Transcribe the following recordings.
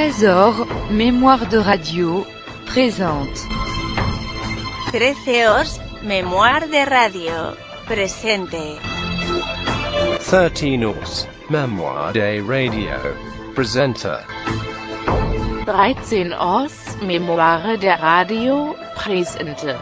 Trésor, mémoire de radio, présente. 13 mémoire de radio, presente. 13 mémoire de radio, presente. 13 mémoire de radio, presente.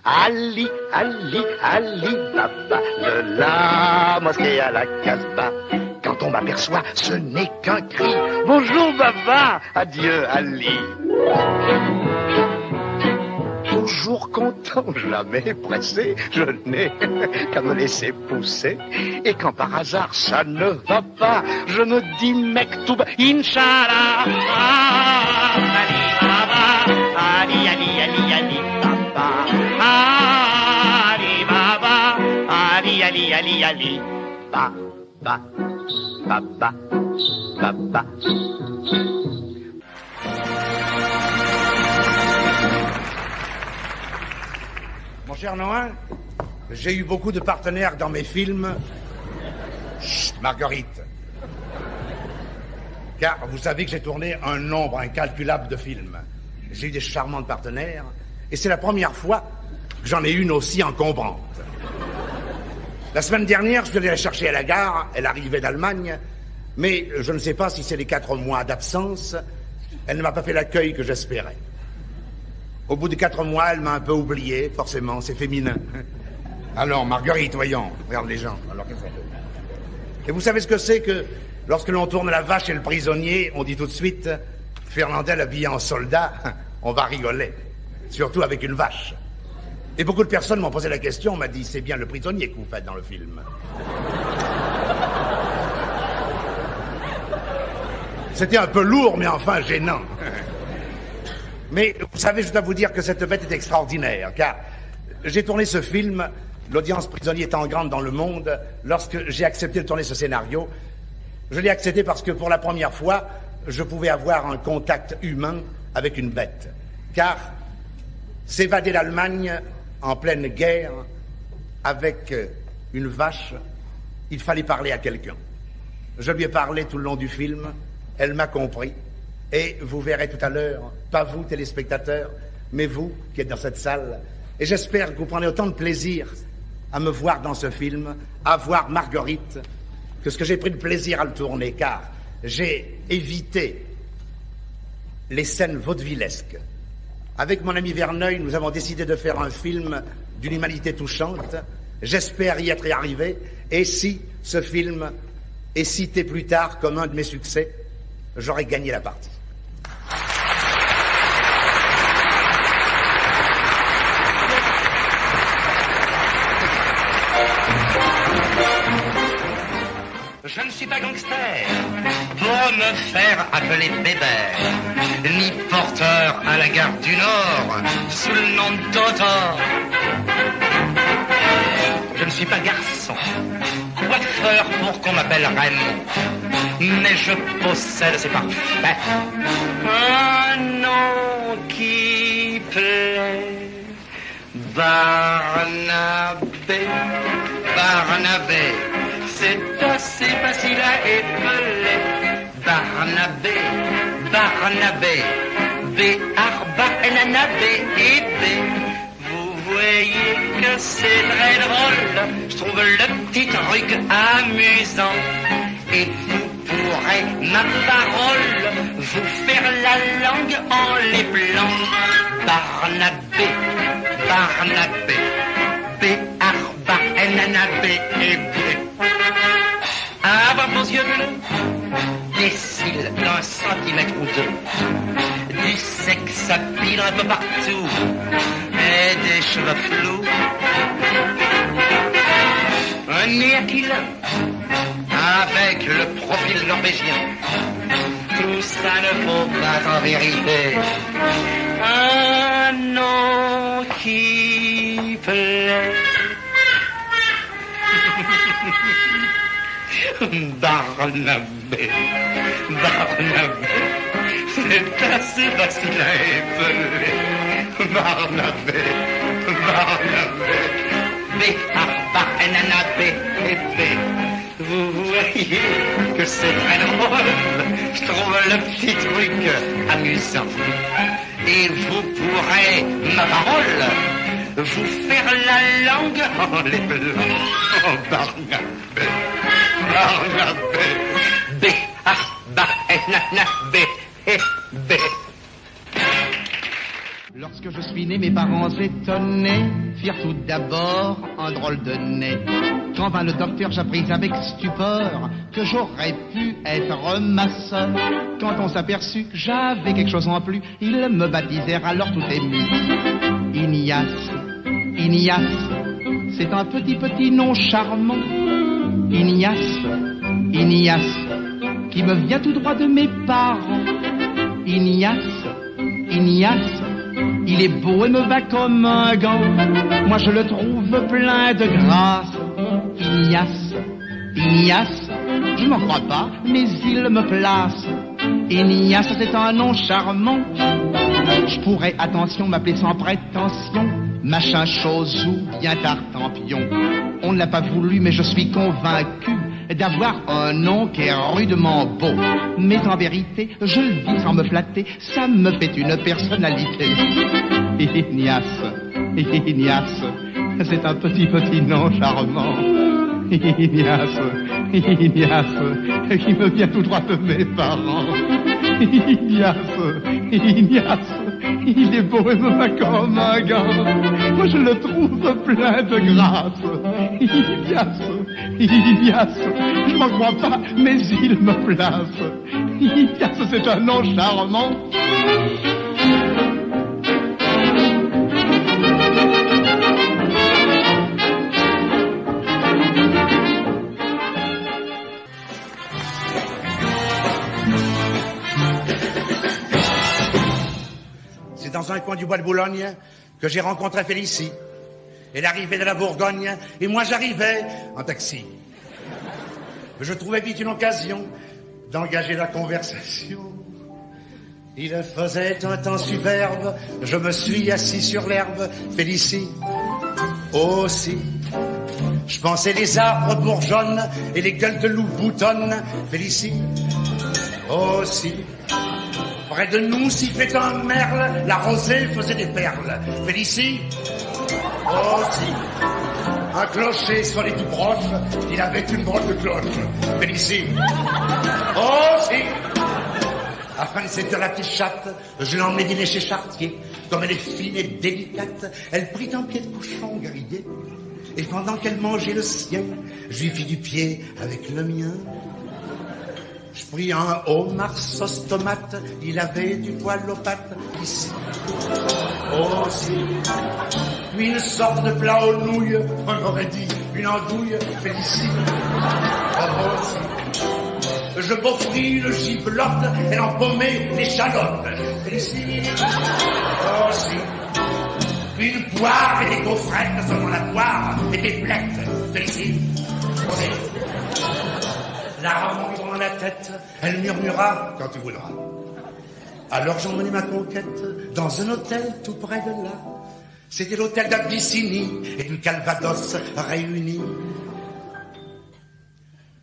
Ali, Ali, Ali, Baba, de la mosquée à la Casbah. Quand on m'aperçoit, ce n'est qu'un cri. Bonjour Baba, adieu Ali. Toujours content, jamais pressé, je n'ai qu'à me laisser pousser. Et quand par hasard ça ne va pas, je me dis mektoub, Inch'Allah. Ali Baba, Ali, Ali, Ali, Ali, Baba. Ali Baba, Ali, Ali, Ali, Ali, Baba, Baba, Baba. Mon cher Noël, j'ai eu beaucoup de partenaires dans mes films. Chut, Marguerite. Car vous savez que j'ai tourné un nombre incalculable de films. J'ai eu des charmantes partenaires, et c'est la première fois que j'en ai une aussi encombrante. La semaine dernière, je devais la chercher à la gare, elle arrivait d'Allemagne, mais je ne sais pas si c'est les 4 mois d'absence, elle ne m'a pas fait l'accueil que j'espérais. Au bout de 4 mois, elle m'a un peu oublié, forcément, c'est féminin. Alors, Marguerite, voyons, regarde les gens. Alors, qu'est-ce qu'on fait? Et vous savez ce que c'est que, lorsque l'on tourne la vache et le prisonnier, on dit tout de suite, Fernandel habillé en soldat, on va rigoler. Surtout avec une vache. Et beaucoup de personnes m'ont posé la question, on m'a dit, c'est bien le prisonnier que vous faites dans le film. C'était un peu lourd, mais enfin gênant. Mais vous savez, je dois vous dire que cette bête est extraordinaire, car j'ai tourné ce film, l'audience prisonnier étant grande dans le monde, lorsque j'ai accepté de tourner ce scénario, je l'ai accepté parce que pour la première fois, je pouvais avoir un contact humain avec une bête. Car s'évader d'Allemagne en pleine guerre avec une vache, il fallait parler à quelqu'un. Je lui ai parlé tout le long du film, elle m'a compris. Et vous verrez tout à l'heure, pas vous, téléspectateurs, mais vous qui êtes dans cette salle. Et j'espère que vous prenez autant de plaisir à me voir dans ce film, à voir Marguerite, que ce que j'ai pris de plaisir à le tourner, car j'ai évité les scènes vaudevillesques. Avec mon ami Verneuil, nous avons décidé de faire un film d'une humanité touchante. J'espère y être arrivé. Et si ce film est cité plus tard comme un de mes succès, j'aurais gagné la partie. Je ne suis pas gangster pour me faire appeler Bébert, ni porteur à la gare du Nord sous le nom de Totor. Je ne suis pas garçon, coiffeur pour qu'on m'appelle Raymond, mais je possède, c'est parfait, un nom qui plaît. Barnabé, Barnabé, c'est assez facile à épeler. Barnabé, Barnabé, B-A-R-B-A-N-A-B et B. Vous voyez que c'est très drôle, je trouve le petit truc amusant. Et vous pourrez, ma parole, vous faire la langue en les blancs. Barnabé, Barnabé, B-A-R-B-A-N-A-B et B. Avoir vos yeux bleus, des cils d'un centimètre ou deux, du sexe à pile un peu partout, et des cheveux flous, un nez aquilin, avec le profil norvégien, tout ça ne vaut pas en vérité un nom qui plaît. Barnabé, Barnabé, c'est assez facile à épeler. Barnabé, Barnabé, B-A-B-N-A-B-B. Vous voyez que c'est très drôle, je trouve le petit truc amusant. Et vous pourrez, ma parole, vous faire la langue en les blancs. Oh, Barnabé, Barnabé, B-A-B-N-A-B-B. Lorsque je suis né, mes parents étonnés firent tout d'abord un drôle de nez. Quand vint le docteur, j'appris avec stupeur que j'aurais pu être maçon. Quand on s'aperçut que j'avais quelque chose en plus, ils me baptisèrent alors tout ému. Ignace, Ignace, c'est un petit nom charmant. Ignace, Ignace, qui me vient tout droit de mes parents. Ignace, Ignace, il est beau et me va comme un gant. Moi je le trouve plein de grâce. Ignace, Ignace, je n'en crois pas, mais il me place. Ignace, c'est un nom charmant. Je pourrais, attention, m'appeler sans prétention machin chose ou bien Tartampion. On ne l'a pas voulu, mais je suis convaincu d'avoir un nom qui est rudement beau. Mais en vérité, je le dis sans me flatter, ça me fait une personnalité. Ignace, Ignace, c'est un petit nom charmant. Ignace, Ignace, qui me vient tout droit de mes parents. Ignace, Ignace, il est beau et me va comme un gant. Moi je le trouve plein de grâce. Ignace, Ignace, je m'en crois pas, mais il me place. Ignace, c'est un nom charmant. Dans un coin du bois de Boulogne que j'ai rencontré Félicie. Elle arrivait de la Bourgogne et moi j'arrivais en taxi. Je trouvais vite une occasion d'engager la conversation. Il faisait un temps superbe, je me suis assis sur l'herbe. Félicie aussi. Je pensais les arbres bourgeonnent et les gueules de loup boutonnent. Félicie aussi. Près de nous sifflait un merle, la rosée faisait des perles. Félicie aussi. Un clocher sonnait tout proche, il avait une drôle de cloche. Félicie aussi. Afin de séduire la petite chatte, je l'emmenai dîner chez Chartier. Comme elle est fine et délicate, elle prit un pied de cochon grillé. Et pendant qu'elle mangeait le sien, je lui fis du pied avec le mien. Je pris un homard sauce tomate, il avait du poil aux pattes, ici aussi. Puis une sorte de plat aux nouilles, on aurait dit une andouille, Félicie aussi. Je m'offris une giblotte, elle empaumait l'échalote, Félicie aussi. Puis une poire et des gaufrettes, selon la poire, et des blettes, Félicie aussi. La remonte dans la tête, elle murmura quand tu voudras. Alors j'emmenai ma conquête dans un hôtel tout près de là. C'était l'hôtel d'Abyssinie et du Calvados réunis.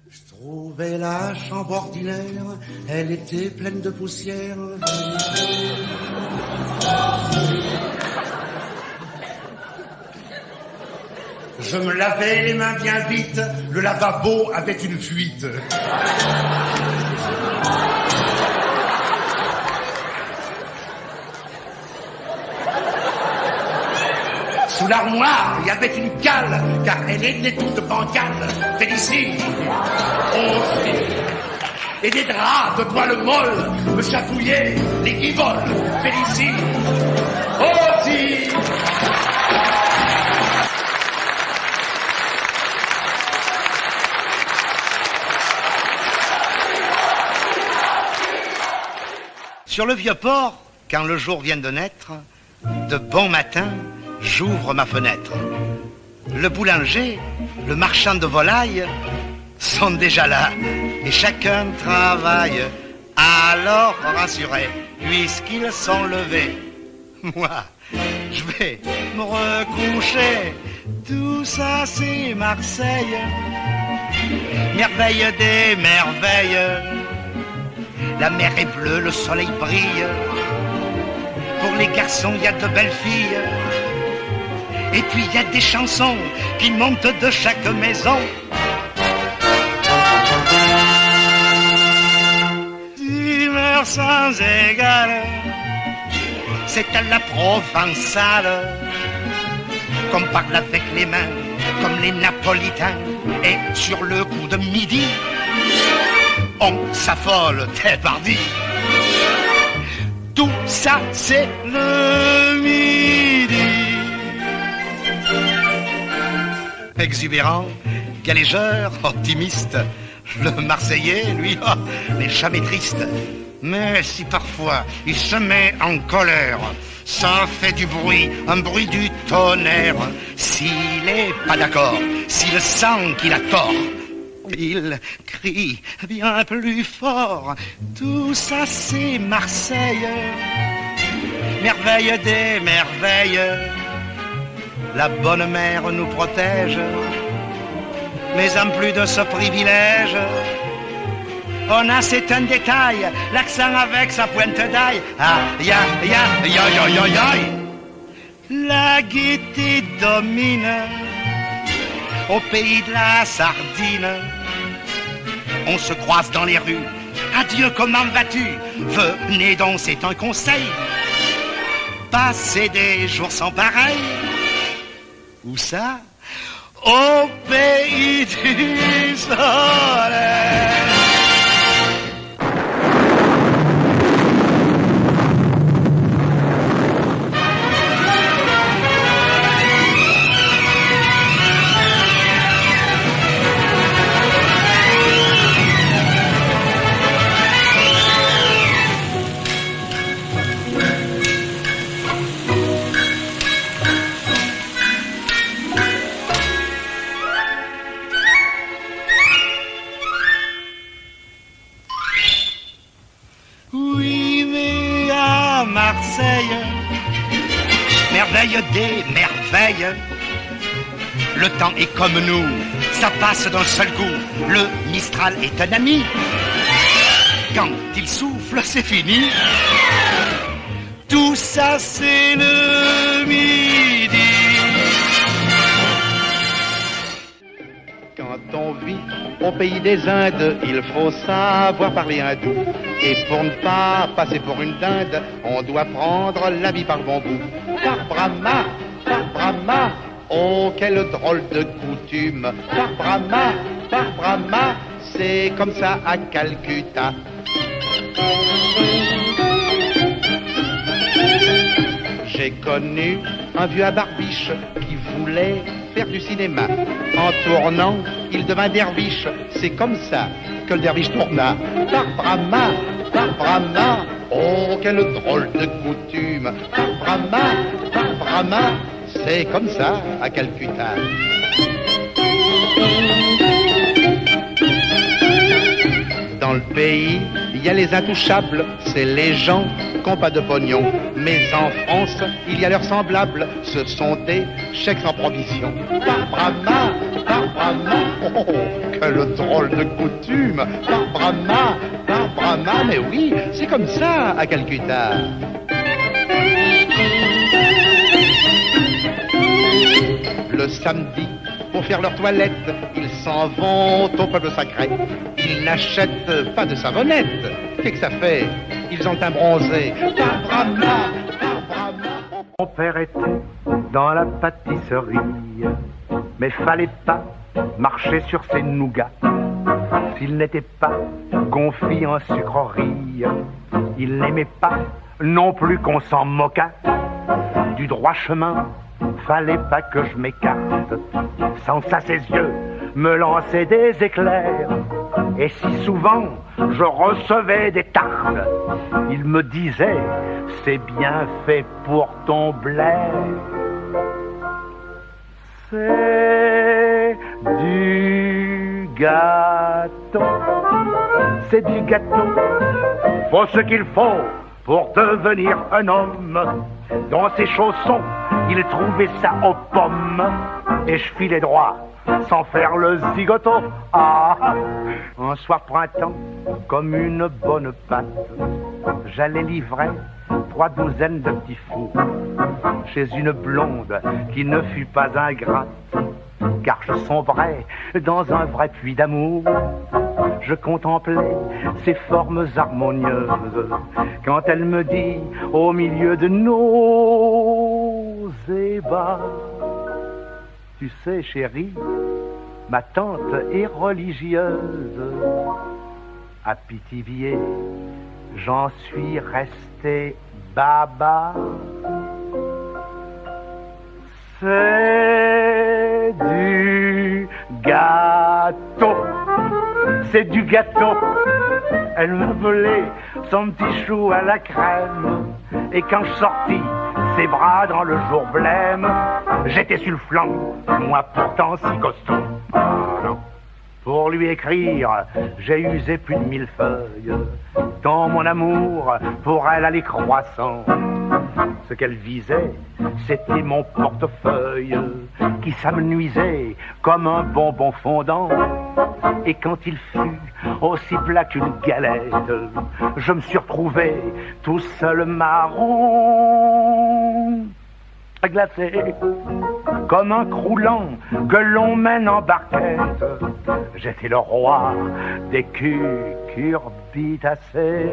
Je trouvais la chambre ordinaire, elle était pleine de poussière. Je me lavais les mains bien vite, le lavabo avait une fuite. Sous l'armoire, il y avait une cale, car elle était toute bancale. Félicie aussi. Et des draps de toile molle me chatouillaient les guiboles. Félicie aussi. Sur le vieux port, quand le jour vient de naître, de bon matin, j'ouvre ma fenêtre. Le boulanger, le marchand de volailles sont déjà là et chacun travaille. Alors rassuré, puisqu'ils sont levés, moi, je vais me recoucher. Tout ça c'est Marseille, merveille des merveilles. La mer est bleue, le soleil brille. Pour les garçons, il y a de belles filles. Et puis il y a des chansons qui montent de chaque maison. D'humeur sans égale, c'est à la provençale qu'on parle avec les mains, comme les napolitains. Et sur le coup de midi, on s'affole, t'es pardi. Tout ça, c'est le midi. Exubérant, galégeur, optimiste, le Marseillais, lui, n'est jamais triste. Mais si parfois il se met en colère, ça fait du bruit, un bruit du tonnerre. S'il est pas d'accord, s'il sent qu'il a tort, il crie bien plus fort. Tout ça c'est Marseille, merveille des merveilles. La bonne mère nous protège, mais en plus de ce privilège, on a, c'est un détail, l'accent avec sa pointe d'ail. Aïe, aïe, aïe, aïe, aïe, aïe. La gaieté domine au pays de la sardine. On se croise dans les rues. Adieu, comment vas-tu? Venez donc, c'est un conseil. Passer des jours sans pareil. Où ça? Au pays du soleil. Merveille des merveilles. Le temps est comme nous, ça passe d'un seul coup. Le Mistral est un ami. Quand il souffle, c'est fini. Tout ça, c'est le midi. Quand on vit au pays des Indes, il faut savoir parler hindou. Et pour ne pas passer pour une dinde, on doit prendre la vie par le bon bout. Par Brahma, oh quelle drôle de coutume. Par Brahma, c'est comme ça à Calcutta. J'ai connu un vieux à barbiche qui voulait faire du cinéma. En tournant, il devint derviche. C'est comme ça que le derviche tourna. Par Brahma, oh quelle drôle de coutume. Par Brahma, c'est comme ça à Calcutta. Dans le pays, il y a les intouchables, c'est les gens qui n'ont pas de pognon. Mais en France, il y a leurs semblables, ce sont des chèques sans provision. Par Brahma, oh, quelle drôle de coutume. Par Brahma, mais oui, c'est comme ça à Calcutta. Le samedi, pour faire leur toilette, ils s'en vont au peuple sacré. Ils n'achètent pas de savonnette. Qu'est-ce que ça fait? Ils ont un bronzé. Par Brahma. Mon père était dans la pâtisserie, mais fallait pas marcher sur ses nougats. S'il n'était pas confit en sucrerie, il n'aimait pas non plus qu'on s'en moquât. Du droit chemin, fallait pas que je m'écarte. Sans ça, ses yeux me lançaient des éclairs. Et si souvent je recevais des tartes, il me disait, c'est bien fait pour ton Blair. C'est du gâteau, c'est du gâteau. Faut ce qu'il faut pour devenir un homme. Dans ses chaussons, il trouvait ça aux pommes. Et je filais droit, sans faire le zigoto. Ah, un soir printemps, comme une bonne pâte, j'allais livrer 3 douzaines de petits fous chez une blonde qui ne fut pas ingrate, car je sombrais dans un vrai puits d'amour. Je contemplais ses formes harmonieuses quand elle me dit au milieu de nos ébats: tu sais chérie, ma tante est religieuse. À Pithiviers, j'en suis resté baba. C'est du gâteau, c'est du gâteau. Elle m'a volé son petit chou à la crème. Et quand je sortis ses bras dans le jour blême, j'étais sur le flanc, moi pourtant si costaud. Pour lui écrire, j'ai usé plus de 1000 feuilles. Dans mon amour, pour elle allait croissant. Ce qu'elle visait, c'était mon portefeuille, qui s'amenuisait comme un bonbon fondant. Et quand il fut aussi plat qu'une galette, je me suis retrouvé tout seul marron, glacé, comme un croulant que l'on mène en barquette. J'étais le roi des cucurbitacées.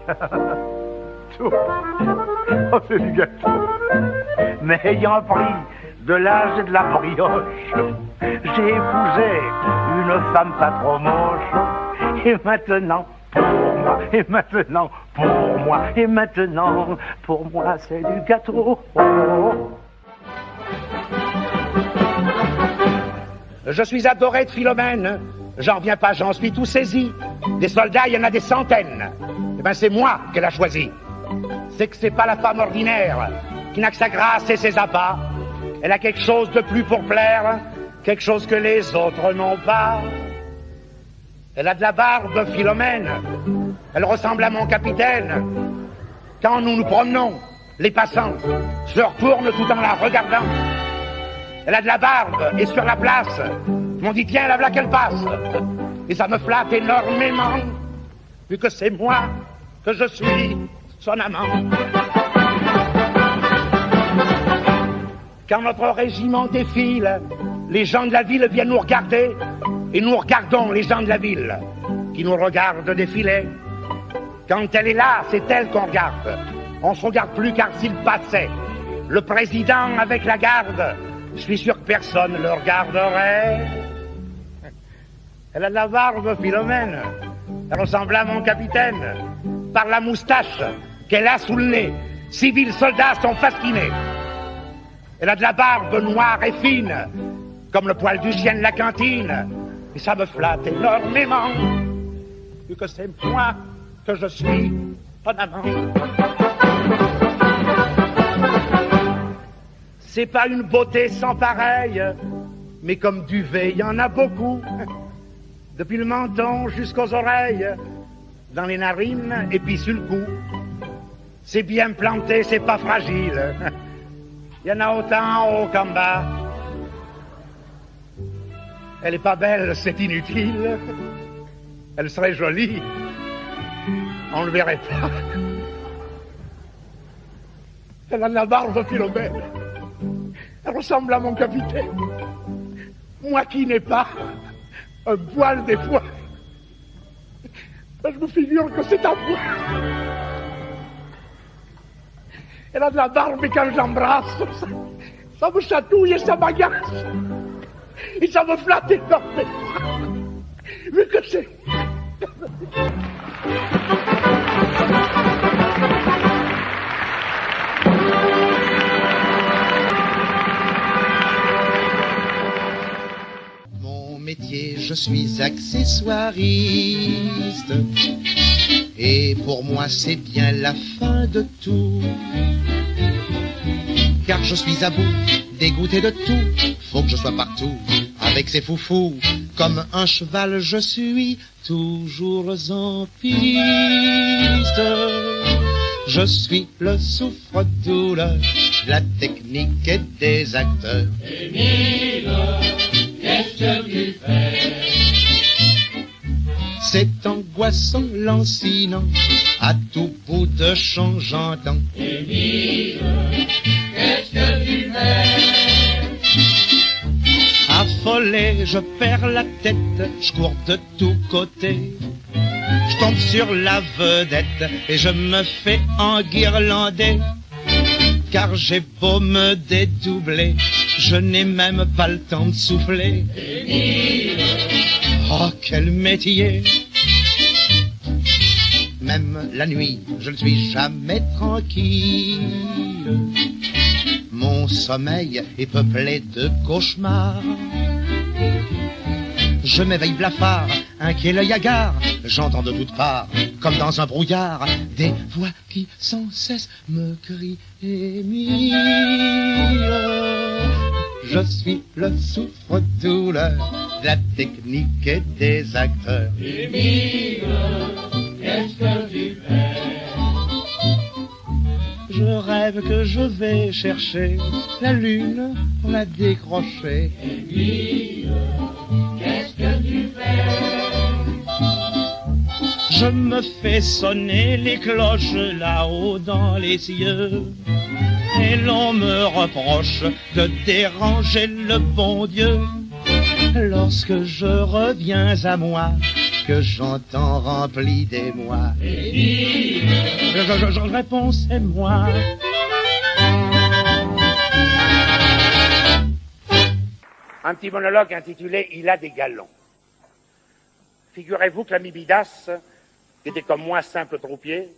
Gâteau, oh c'est du gâteau. Mais ayant pris de l'âge et de la brioche, j'ai épousé une femme pas trop moche. Et maintenant, pour moi, et maintenant, pour moi, et maintenant, pour moi, c'est du gâteau. Je suis adoré de Philomène. J'en reviens pas, j'en suis tout saisi. Des soldats, il y en a des centaines. Eh ben, c'est moi qu'elle a choisi. C'est que c'est pas la femme ordinaire qui n'a que sa grâce et ses abats. Elle a quelque chose de plus pour plaire, quelque chose que les autres n'ont pas. Elle a de la barbe, Philomène. Elle ressemble à mon capitaine. Quand nous nous promenons, les passants se retournent tout en la regardant. Elle a de la barbe et sur la place, on dit tiens, la voilà qu'elle passe. Et ça me flatte énormément, vu que c'est moi que je suis son amant. Quand notre régiment défile, les gens de la ville viennent nous regarder, et nous regardons les gens de la ville qui nous regardent défiler. Quand elle est là, c'est elle qu'on regarde. On se regarde plus car s'il passait le président avec la garde, je suis sûr que personne ne le regarderait. Elle a de la barbe, Philomène. Elle ressemble à mon capitaine. Par la moustache qu'elle a sous le nez, civils soldats sont fascinés. Elle a de la barbe noire et fine, comme le poil du chien de la cantine. Et ça me flatte énormément, vu que c'est moi que je suis ton amant. C'est pas une beauté sans pareille, mais comme duvet, il y en a beaucoup. Depuis le menton jusqu'aux oreilles, dans les narines et puis sur le cou. C'est bien planté, c'est pas fragile. Il y en a autant en haut qu'en bas. Elle est pas belle, c'est inutile. Elle serait jolie, on le verrait pas. Elle a de la barbe, Philomène. Elle ressemble à mon capitaine. Moi qui n'ai pas un poil des fois, je me figure que c'est à moi. Elle a de la barbe et quand je l'embrasse, ça me chatouille et ça m'agace. Et ça me flatte énormément. Vu que c'est... Mon métier, je suis accessoiriste. Et pour moi, c'est bien la fin de tout. Car je suis à bout, dégoûté de tout. Faut que je sois partout, avec ces foufous Comme un cheval, je suis toujours en piste. Je suis le souffre-douleur de la technique et des acteurs. Émile, qu'est-ce que tu fais? C'est angoissant, lancinant, à tout bout de champ j'entends. Émile, qu'est-ce que tu fais? Affolé, je perds la tête, je cours de tous côtés. Je tombe sur la vedette et je me fais enguirlander. Car j'ai beau me dédoubler, je n'ai même pas le temps de souffler. Émile. Oh, quel métier! Même la nuit, je ne suis jamais tranquille. Mon sommeil est peuplé de cauchemars. Je m'éveille blafard, inquiet l'œil hagard. J'entends de toutes parts, comme dans un brouillard, des voix qui sans cesse me crient Émile. Je suis le souffre-douleur de la technique et des acteurs. Émile, qu'est-ce que tu fais? Je rêve que je vais chercher la lune pour la décrocher. Émile, qu'est-ce que tu fais? Je me fais sonner les cloches là-haut dans les cieux. Et l'on me reproche de déranger le bon Dieu. Lorsque je reviens à moi, que j'entends rempli d'émoi. Je réponds, c'est moi. Un petit monologue intitulé « Il a des galons ». Figurez-vous que l'ami Bidas, qui était comme moi simple troupier,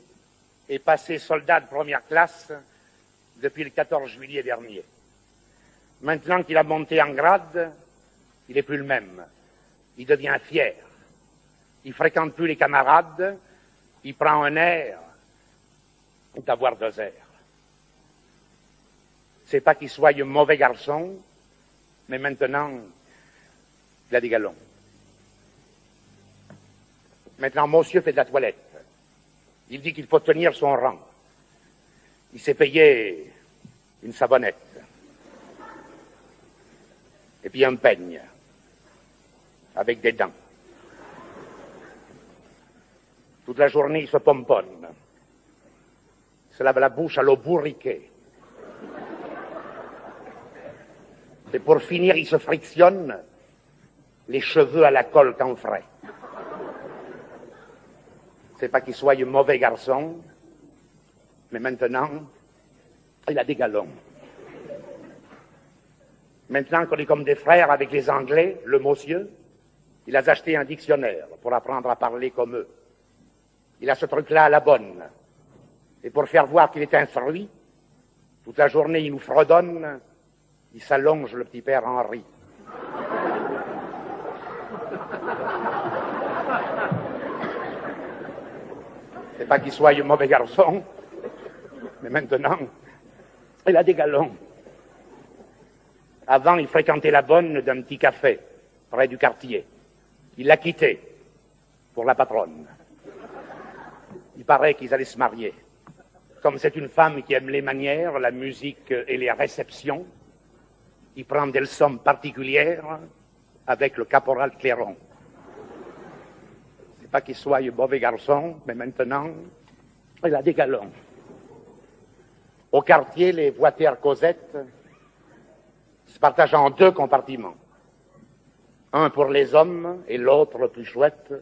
est passé soldat de première classe depuis le 14 juillet dernier. Maintenant qu'il a monté en grade, il n'est plus le même. Il devient fier. Il fréquente plus les camarades. Il prend un air d'avoir 2 airs. C'est pas qu'il soit un mauvais garçon, mais maintenant, il a des galons. Maintenant, monsieur fait de la toilette. Il dit qu'il faut tenir son rang. Il s'est payé une savonnette. Et puis un peigne. Avec des dents. Toute la journée, il se pomponne. Il se lave la bouche à l'eau bourriquée. Et pour finir, il se frictionne les cheveux à la colle camphrée. C'est pas qu'il soit un mauvais garçon, mais maintenant, il a des galons. Maintenant qu'on est comme des frères avec les Anglais, le monsieur, il a acheté un dictionnaire pour apprendre à parler comme eux. Il a ce truc-là à la bonne. Et pour faire voir qu'il est instruit, toute la journée il nous fredonne, il s'allonge le petit père Henri. C'est pas qu'il soit un mauvais garçon, mais maintenant, il a des galons. Avant, il fréquentait la bonne d'un petit café, près du quartier. Il l'a quitté pour la patronne. Il paraît qu'ils allaient se marier. Comme c'est une femme qui aime les manières, la musique et les réceptions, il prend des leçons particulières avec le caporal Clairon. C'est pas qu'il soit un mauvais garçon, mais maintenant, il a des galons. Au quartier, les voitures Cosette se partagent en 2 compartiments. Un pour les hommes et l'autre, le plus chouette,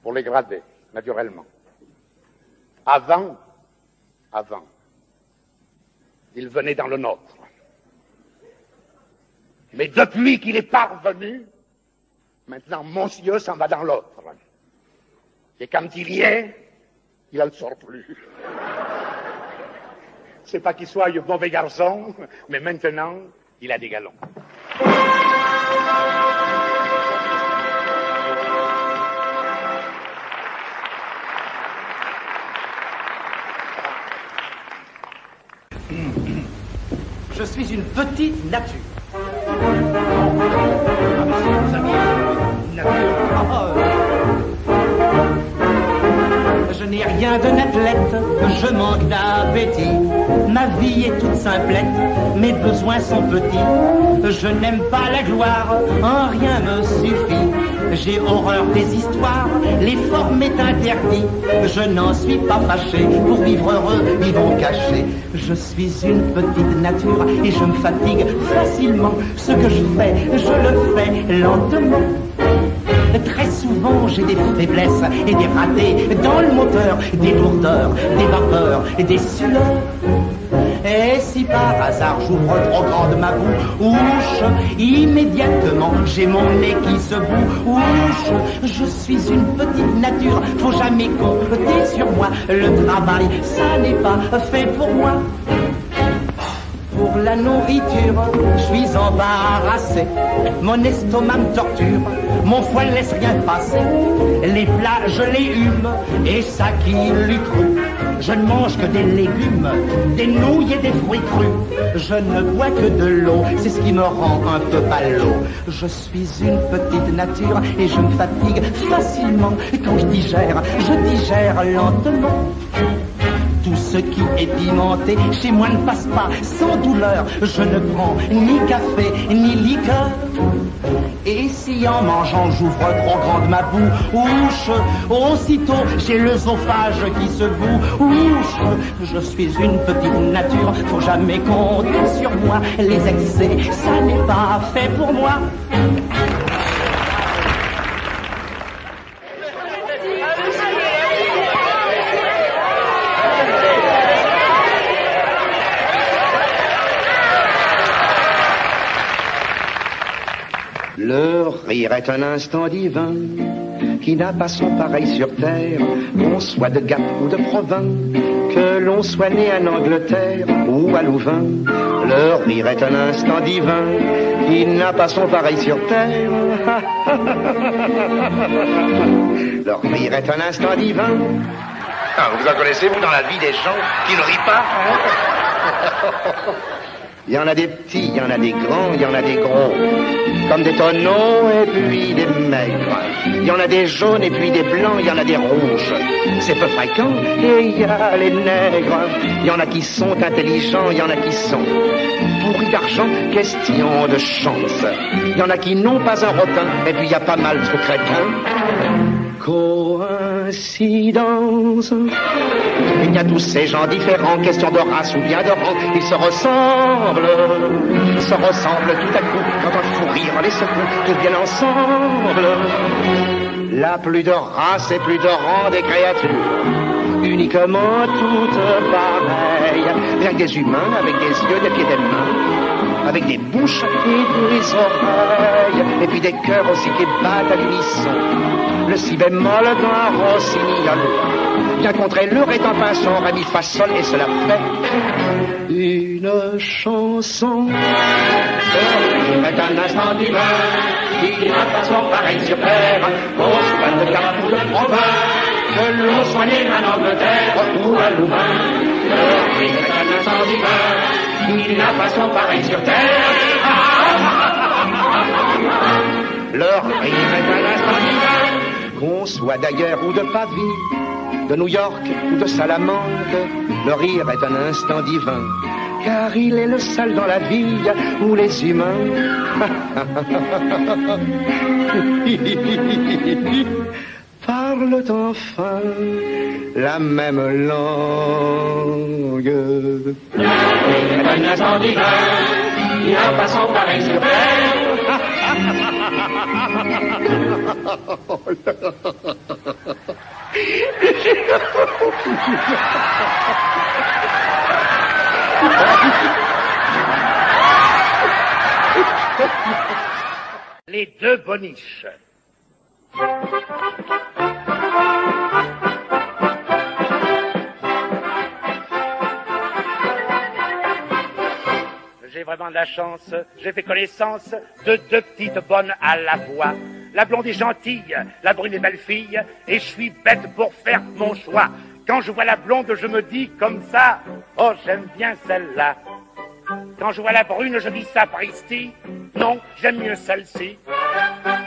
pour les gradés, naturellement. Avant, il venait dans le nôtre. Mais depuis qu'il est parvenu, maintenant, monsieur s'en va dans l'autre. Et quand il y est, il ne sort plus. C'est pas qu'il soit un mauvais garçon, mais maintenant, il a des galons. Je suis une petite nature. appétit. Ma vie est toute simplette, mes besoins sont petits. Je n'aime pas la gloire, en rien me suffit. J'ai horreur des histoires, l'effort m'est interdit. Je n'en suis pas fâché, pour vivre heureux, vivons cachés. Je suis une petite nature et je me fatigue facilement. Ce que je le fais lentement. Très souvent j'ai des faiblesses et des ratés dans le moteur, des lourdeurs, des vapeurs et des sueurs. Et si par hasard j'ouvre trop grande ma bouche, immédiatement j'ai mon nez qui se bouche. Je suis une petite nature, faut jamais compter sur moi. Le travail, ça n'est pas fait pour moi. Pour la nourriture, je suis embarrassé. Mon estomac me torture, mon foie ne laisse rien passer. Les plats, je les hume, et ça qui l'eût cru. Je ne mange que des légumes, des nouilles et des fruits crus. Je ne bois que de l'eau, c'est ce qui me rend un peu ballot. Je suis une petite nature et je me fatigue facilement. Et quand je digère lentement. Tout ce qui est pimenté, chez moi ne passe pas sans douleur. Je ne prends ni café, ni liqueur. Et si en mangeant j'ouvre trop grande ma bouche, aussitôt j'ai l'œsophage qui se bouche. Je suis une petite nature, faut jamais compter sur moi. Les excès, ça n'est pas fait pour moi. Le rire est un instant divin qui n'a pas son pareil sur terre, qu'on soit de Gap ou de Provins, que l'on soit né en Angleterre ou à Louvain. Le rire est un instant divin qui n'a pas son pareil sur terre. Le rire est un instant divin. Ah, vous en connaissez, vous, dans la vie des gens qui ne rient pas, hein? Il y en a des petits, il y en a des grands, il y en a des gros, comme des tonneaux et puis des maigres. Il y en a des jaunes et puis des blancs, il y en a des rouges. C'est peu fréquent, et il y a les nègres. Il y en a qui sont intelligents, il y en a qui sont pourris d'argent, question de chance. Il y en a qui n'ont pas un rotin, et puis il y a pas mal de crétins. Coïncidence. Il y a tous ces gens différents, question de race ou bien de rang, ils se ressemblent tout à coup, quand un fou rire les secoue, tous viennent ensemble. La plus de race et plus de rang des créatures, uniquement toutes pareilles, rien que des humains avec des yeux, des pieds, des mains, avec des bouches et des oreilles, et puis des cœurs aussi qui battent à l'unisson. Le si bémol d'un rossignol, bien contré le ré en pinçon, ré mi fa sol, et cela fait une chanson. C'est un instant d'hiver qui n'a pas son pareil sur terre, au soit de Gap ou de Provins, que l'on soit né en Angleterre ou à Louvain. C'est un instant d'hiver qui n'a pas son pareil sur terre. Leur rire est un instant d'hiver, qu'on soit d'ailleurs ou de Pavie, de New York ou de Salamande, le rire est un instant divin, car il est le seul dans la vie où les humains parlent enfin la même langue. Le rire est un instant divin, il n'a pas son pareil sur terre. Les deux boniches. J'ai vraiment de la chance, j'ai fait connaissance de deux petites bonnes à la voix. La blonde est gentille, la brune est belle fille, et je suis bête pour faire mon choix. Quand je vois la blonde, je me dis comme ça, oh j'aime bien celle-là. Quand je vois la brune, je dis sapristi, non, j'aime mieux celle-ci.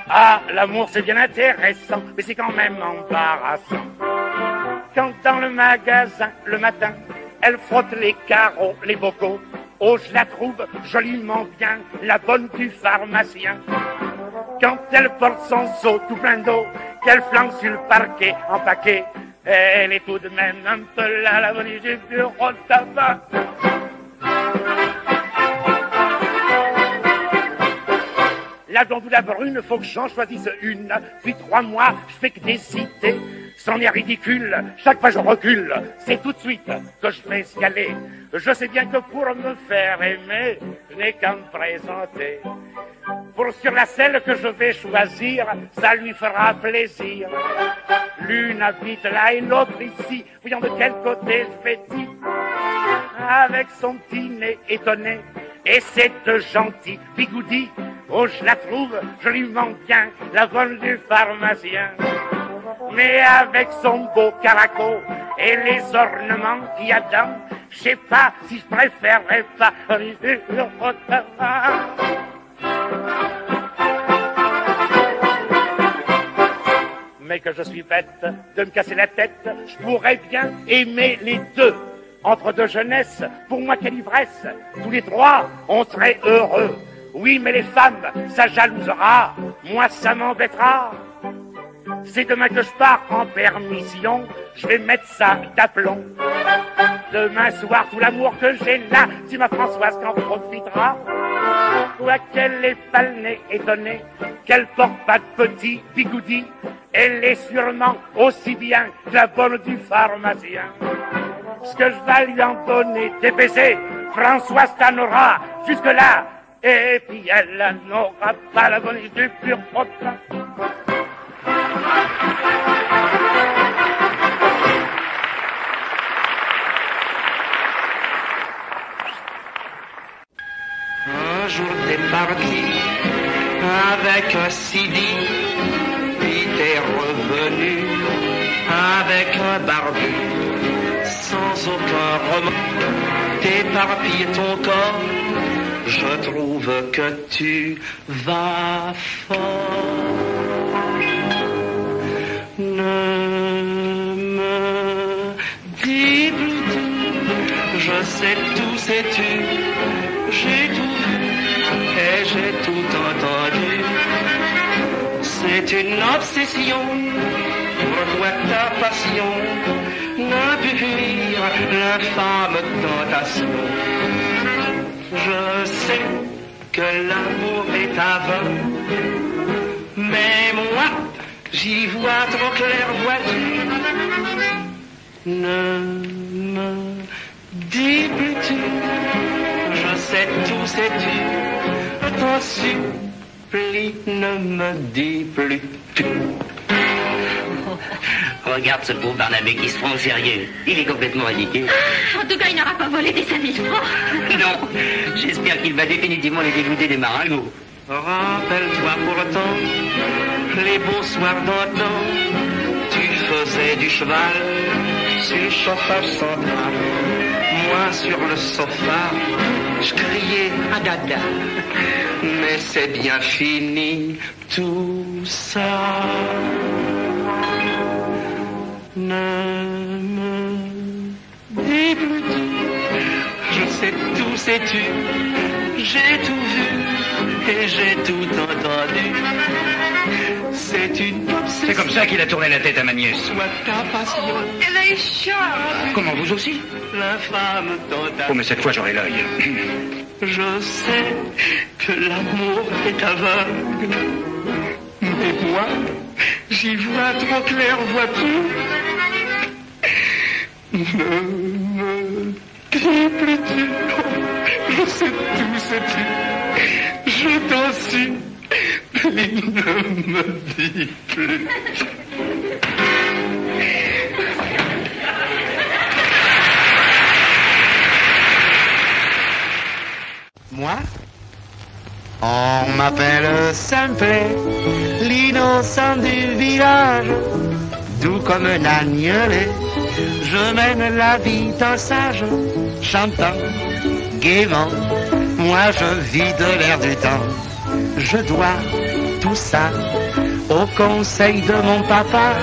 Ah, l'amour c'est bien intéressant, mais c'est quand même embarrassant. Quand dans le magasin, le matin, Elle frotte les carreaux, les bocaux. Oh, je la trouve joliment bien, la bonne du pharmacien. Quand elle porte son seau tout plein d'eau, qu'elle flanque sur le parquet en paquet, elle est tout de même un peu là, la bonne du bureau de tabac. La blonde ou la brune, faut que j'en choisisse une. Depuis 3 mois, je fais que décider. C'en est ridicule, chaque fois je recule. C'est tout de suite que je vais escaler. Je sais bien que pour me faire aimer, je n'ai qu'à me présenter. Pour sur la selle que je vais choisir, ça lui fera plaisir. L'une habite là et l'autre ici, voyons de quel côté je vais dire. Avec son petit nez étonné et cette gentille bigoudie, oh je la trouve joliment bien, la bonne du pharmacien. Mais avec son beau caraco et les ornements qu'il y a dedans, je sais pas si je préférerais pas mais que je suis bête de me casser la tête, je pourrais bien aimer les deux. Entre deux jeunesses, pour moi quelle ivresse, tous les 3, on serait heureux. Oui, mais les femmes, ça jalousera, moi ça m'embêtera. C'est demain que je pars en permission, je vais mettre ça d'aplomb. Demain soir, tout l'amour que j'ai là, si ma Françoise qu'en profitera. Quoiqu'elle est pas le nez étonné, qu'elle porte pas de petit bigoudi, elle est sûrement aussi bien que la bonne du pharmacien. Ce que je vais lui en donner des baisers, Françoise t'en aura jusque-là, et puis elle n'aura pas la bonne du pur potin. Un jour t'es parti avec un CD, puis t'es revenu avec un barbu, sans aucun remords, t'éparpilles ton corps, je trouve que tu vas fort. Ne me dis plus tout, je sais tout, sais-tu, j'ai tout vu et j'ai tout entendu. C'est une obsession, pour toi ta passion, ne peut fuir l'infâme tentation. Je sais que l'amour est aveugle, mais moi, j'y vois trop clair, vois-tu. Ne me dis plus tu, je sais tout, sais-tu, t'en supplie, ne me dis plus tu. Regarde ce pauvre Barnabé qui se prend au sérieux. Il est complètement ridicule. En tout cas, il n'aura pas volé des 5 000 francs. Non, j'espère qu'il va définitivement les dégoûter des maringos. Rappelle-toi pourtant les beaux soirs d'antan, tu faisais du cheval sur le chauffage central. Moi sur le sofa, je criais à dada. Mais c'est bien fini tout ça. Ne me dis plus tout, je sais tout, sais-tu, j'ai tout vu et j'ai tout entendu. C'est une obsession. C'est comme ça qu'il a tourné la tête à ma nièce. Soit ta passion. Elle est chiante. Comment, vous aussi? L'infâme tentation. Oh, mais cette fois j'aurai l'œil. Je sais que l'amour est aveugle, mais moi, j'y vois trop clair, vois-tu. Ne me dis plus tu, je sais tout, sais-tu, je t'en supplie, ne me dis plus. Moi, on m'appelle Simplet, l'innocent du village, doux comme un agnelet. Je mène la vie d'un sage, chantant gaiement. Moi je vis de l'air du temps. Je dois tout ça au conseil de mon papa.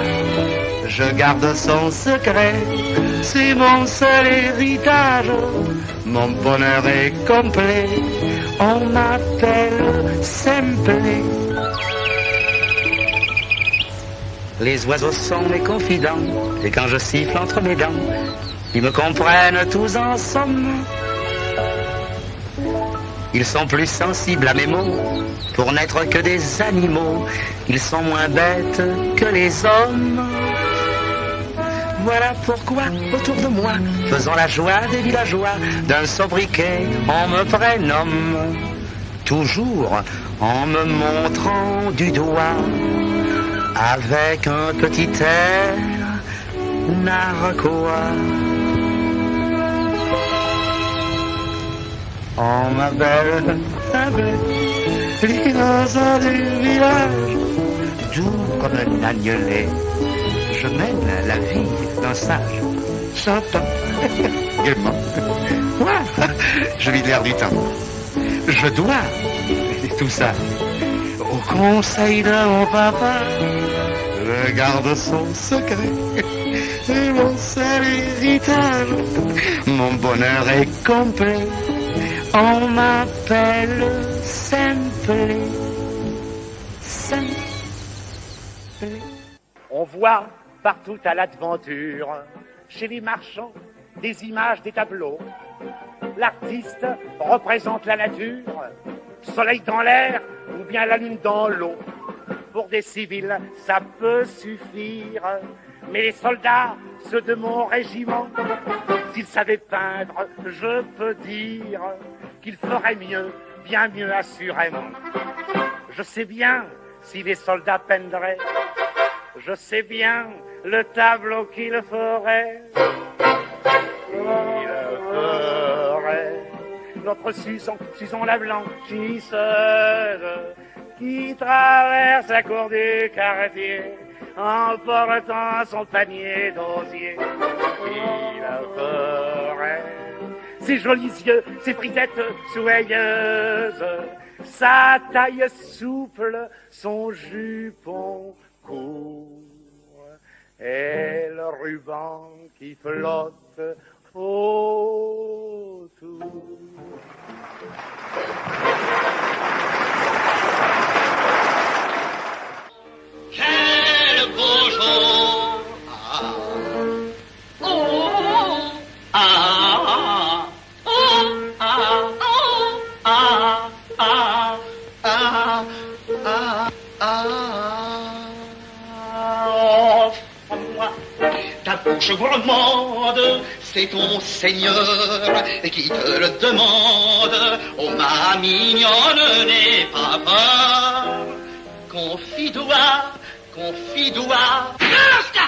je garde son secret, c'est mon seul héritage, mon bonheur est complet, on m'appelle Simplet. Les oiseaux sont mes confidents, et quand je siffle entre mes dents, ils me comprennent tous en somme. Ils sont plus sensibles à mes mots, pour n'être que des animaux, ils sont moins bêtes que les hommes. Voilà pourquoi, autour de moi, faisant la joie des villageois, d'un sobriquet on me prénomme, toujours en me montrant du doigt, avec un petit air narquois. On m'appelle l'innocent du village, doux comme un agnelet, je mène la vie d'un sage. J'entends gaiement. Moi, je vis l'air du temps. Je dois tout ça au conseil de mon papa. Je garde son secret, c'est mon seul héritage. Mon bonheur est complet, on m'appelle Simplet. Simplet. On voit partout à l'aventure, chez les marchands, des images, des tableaux. L'artiste représente la nature, soleil dans l'air ou bien la lune dans l'eau. Pour des civils, ça peut suffire, mais les soldats, ceux de mon régiment, s'ils savaient peindre, je peux dire qu'ils feraient mieux, bien mieux assurément. Je sais bien si les soldats peindraient, je sais bien le tableau qu'il ferait. Il ferait notre Susan la blanchisseuse, qui traverse la cour du quartier en portant son panier d'osier. Il ferait ses jolis yeux, ses frisettes soyeuses, sa taille souple, son jupon court, et le ruban qui flotte autour. Quel beau jour! Ah. Oh, ah, ah, oh, ah, oh, ah, ah, ah, ah, ah. Offre-moi ta bouche gourmande, c'est ton Seigneur qui te le demande. Oh ma mignonne, n'aie pas peur. Confie-toi, confie-toi. Basta!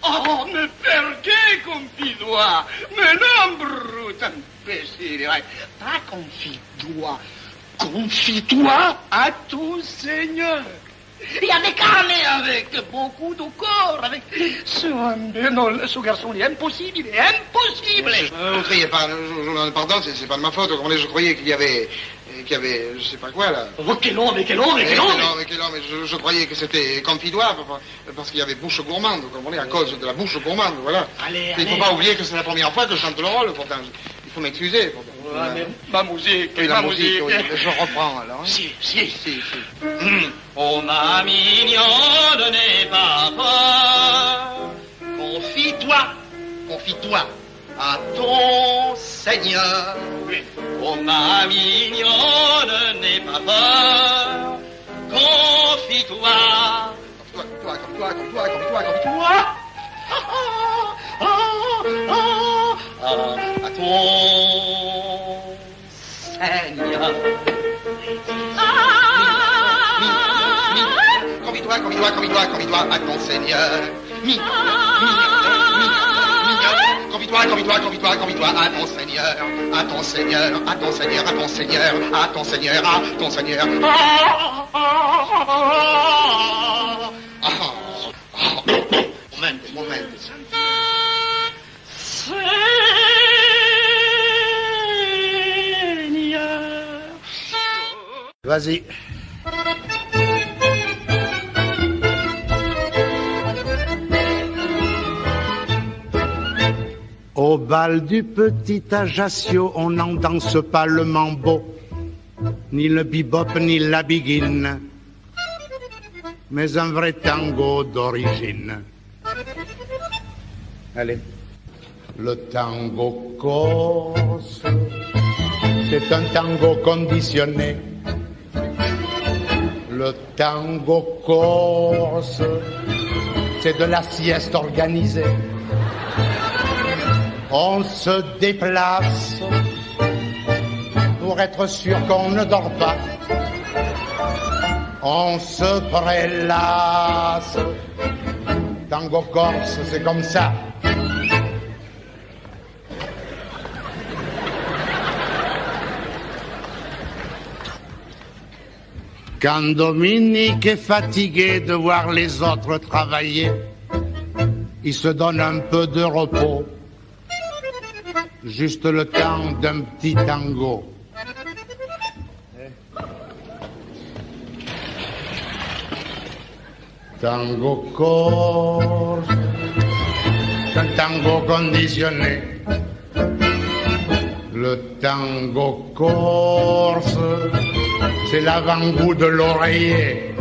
Oh, mais perché confie-toi? Mais non, brute imbécile. Pas confie-toi. Confie-toi à ton Seigneur. Il y a des carnets avec beaucoup de corps, avec ce garçon, il est impossible, il est impossible. Vous criez pas, pardon, c'est pas de ma faute. Je croyais qu'il y avait, je sais pas quoi là. Oh, quel homme, mais je croyais que c'était confitoir, parce qu'il y avait bouche gourmande, vous comprenez, à cause de la bouche gourmande, voilà. Allez, il faut pas oublier que c'est la première fois que je chante le rôle, pourtant. Il faut m'excuser. Ouais, mais ma musique, oui, la musique. Oui. Je reprends alors. Hein. Si. Oh ma mignonne, n'aie pas peur. Confie-toi à ton Seigneur. Oui. Oh ma mignonne, n'aie pas peur. Confie-toi. À ton Seigneur. Confie-toi à ton Seigneur. Confie-toi à ton Seigneur. À ton Seigneur, à ton Seigneur, à ton Seigneur, à ton Seigneur, à ton Seigneur. Moment. Vas-y. Au bal du petit Ajaccio, on n'en danse pas le mambo, ni le bebop, ni la biguine, mais un vrai tango d'origine. Allez. Le tango corse, c'est un tango conditionné. Le tango corse, c'est de la sieste organisée. On se déplace pour être sûr qu'on ne dort pas. On se prélasse. Tango corse, c'est comme ça. Quand Dominique est fatigué de voir les autres travailler, il se donne un peu de repos, juste le temps d'un petit tango. Tango corse, un tango conditionné. Le tango corse, c'est l'avant-goût de l'oreiller.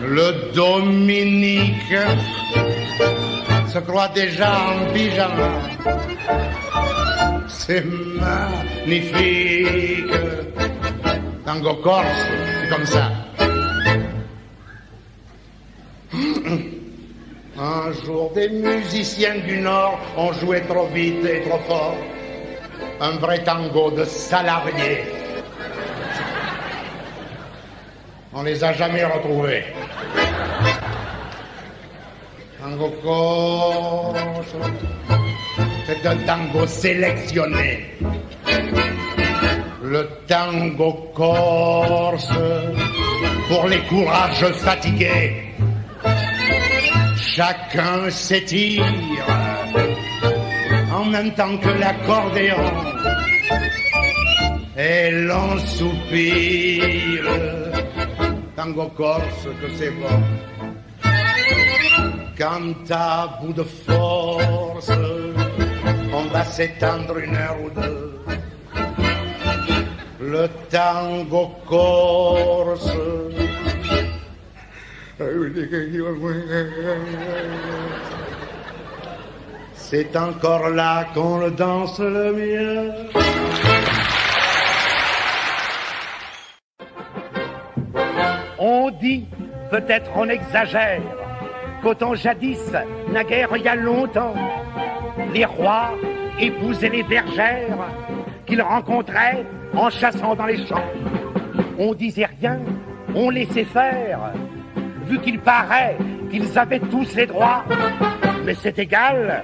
Le Dominique se croit déjà en pyjama. C'est magnifique. Tango corse, c'est comme ça. Un jour, des musiciens du Nord ont joué trop vite et trop fort. Un vrai tango de salariés. On les a jamais retrouvés. Tango corse, c'est un tango sélectionné. Le tango corse, pour les courages fatigués. Chacun s'étire en même temps que l'accordéon. Et l'on soupire. Tango corse que c'est bon. Quand à bout de force, on va s'étendre une heure ou deux. Le tango corse, c'est encore là qu'on le danse le mieux. On dit, peut-être on exagère, qu'autant jadis, naguère il y a longtemps, les rois épousaient les bergères qu'ils rencontraient en chassant dans les champs. On disait rien, on laissait faire, vu qu'il paraît qu'ils avaient tous les droits. Mais c'est égal,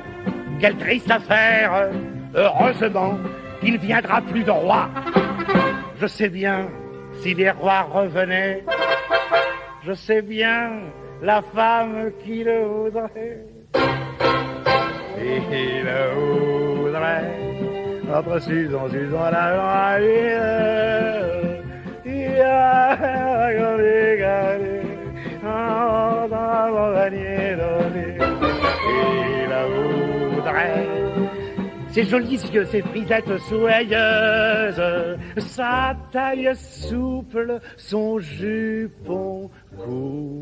quelle triste affaire, heureusement qu'il viendra plus de roi. Je sais bien, si les rois revenaient, je sais bien la femme qui le voudrait. Il le voudrait, entre Susan, la ville. Il la voudrait. Ses jolis yeux, ses frisettes soyeuses, sa taille souple, son jupon court.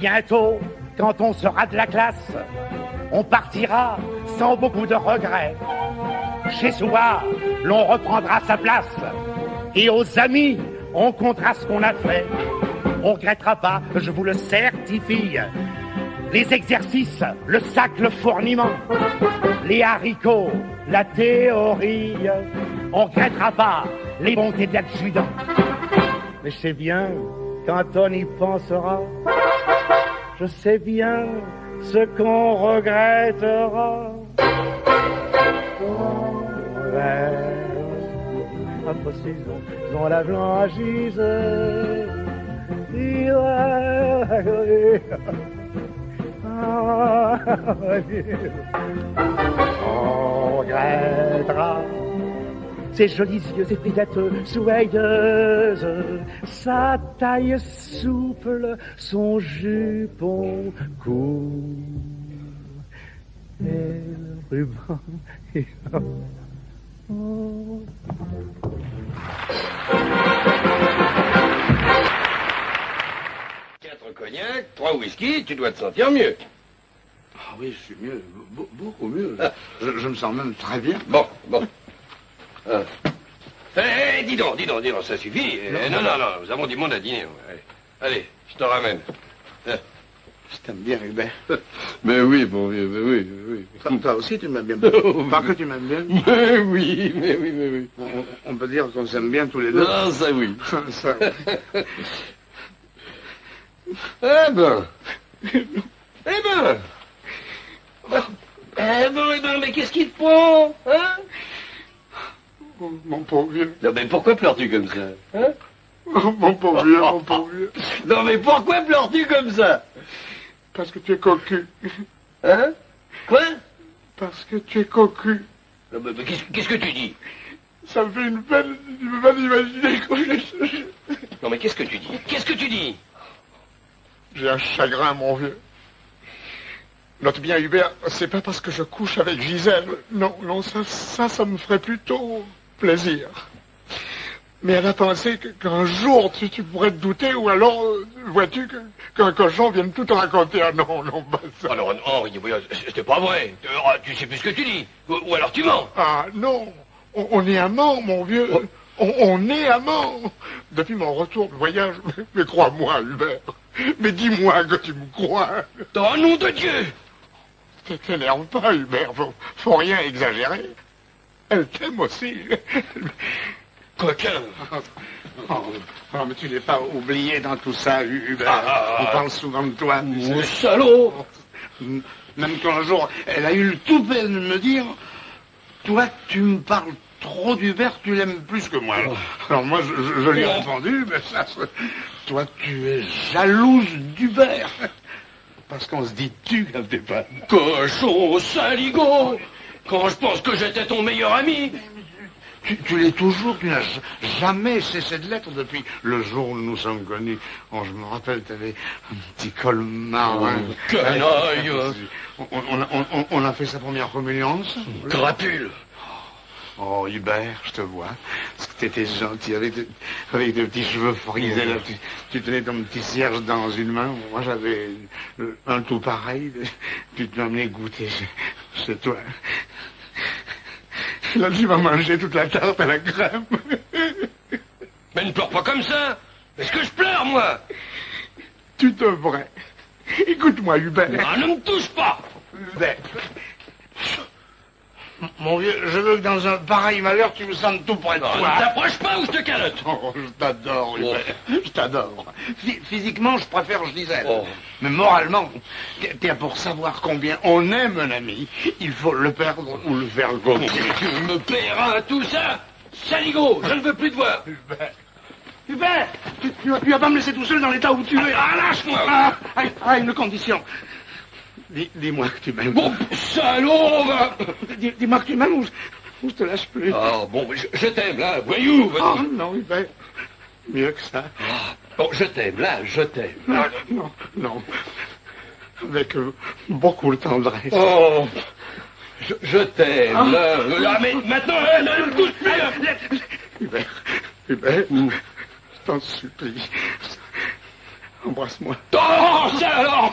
Bientôt, quand on sera de la classe, on partira sans beaucoup de regrets. Chez soi, l'on reprendra sa place. Et aux amis, on comptera ce qu'on a fait. On regrettera pas, je vous le certifie. Les exercices, le sac, le fourniment, les haricots, la théorie. On regrettera pas les bontés de l'adjudant. Mais je sais bien, quand on y pensera, je sais bien ce qu'on regrettera. Entre saison, la blanchise, on regrettera ses jolis yeux, ses fillettes soyeuses, sa taille souple, son jupon court, et le ruban et oh. 4 cognac, 3 whisky, tu dois te sentir mieux. Ah oui, je suis mieux, beaucoup mieux. Je me sens même très bien. Bon. Dis donc, ça suffit. Non, nous avons du monde à dîner. Allez, je te ramène. Je t'aime bien, Hubert. Mais oui, bon vieux, mais oui. Toi aussi, tu m'aimes bien. Pas que tu m'aimes bien. Mais oui. On peut dire qu'on s'aime bien tous les deux. Ah, ça oui. Ça. Eh ben, mais qu'est-ce qu'il te prend, hein? Mon pauvre vieux. Non, mais pourquoi pleures-tu comme ça, hein? Mon pauvre vieux. Non, mais pourquoi pleures-tu comme ça? Parce que tu es cocu. Hein? Quoi? Parce que tu es cocu. Non, mais qu'est-ce que tu dis? Ça me fait une peine d'imaginer que Non, mais qu'est-ce que tu dis? J'ai un chagrin, mon vieux. Note bien, Hubert, c'est pas parce que je couche avec Gisèle. Non, ça me ferait plutôt plaisir. Mais elle a pensé qu'un jour, tu pourrais te douter, ou alors, vois-tu, qu'un cochon vienne tout te raconter. Ah non, pas ça. Ah non, c'est pas vrai. Tu sais plus ce que tu dis. Ou alors tu mens. Ah non, on est amants, mon vieux. On est amants. Depuis mon retour de voyage, mais crois-moi, Hubert. Mais dis-moi que tu me crois. Oh, nom de Dieu! T'énerve pas, Hubert. Faut rien exagérer. Elle t'aime aussi. Coquin. Oh, mais tu n'es pas oublié dans tout ça, Hubert. On parle souvent de toi. Mon salaud! Même qu'un jour, elle a eu le toupet de me dire, toi, tu me parles trop d'Hubert, tu l'aimes plus que moi. Alors moi, je lui ai répondu, mais ça, toi, tu es jalouse d'Hubert. Parce qu'on se dit tu quand t'es pas... Cochon, saligo! Quand je pense que j'étais ton meilleur ami! Tu l'es toujours, tu n'as jamais cessé de l'être depuis le jour où nous sommes connus. Oh, je me rappelle, t'avais un petit col marin. Canaille! On a fait sa première communion ensemble. Crapule! Oh, Hubert, je te vois. Parce que t'étais gentil avec tes petits cheveux frisés, là. Tu tenais ton petit cierge dans une main. Moi, j'avais un tout pareil. Tu te m'amenais goûter chez toi. Là, tu vas manger toute la tarte à la crème. Mais ne pleure pas comme ça. Est-ce que je pleure, moi? Tu devrais. Écoute-moi, Hubert. Ah, ne me touche pas. Hubert. Mon vieux, je veux que dans un pareil malheur, tu me sentes tout près de toi. Ne t'approche pas ou je te calotte. Oh, je t'adore, Hubert. Je t'adore. Physiquement, je préfère Gisèle. Oh. Mais moralement, pour savoir combien on aime un ami, il faut le perdre ou le faire gagner. Tu me paieras tout ça. Saligo, je ne veux plus te voir. Hubert, tu vas pas me laisser tout seul dans l'état où tu es. Ah, lâche-moi. À une condition. Dis-moi que tu m'aimes. Bon, salaud, va. Dis-moi que tu m'aimes ou je te lâche plus. Ah, bon, je t'aime, là, voyou. Oh, non, Hubert. Mieux que ça. Ah, bon, je t'aime, là, je t'aime. Non. Avec beaucoup de tendresse. Oh, je t'aime, là. Ah, mais maintenant, ne me touche plus. Hubert, je t'en supplie. Embrasse-moi. Oh, ça alors.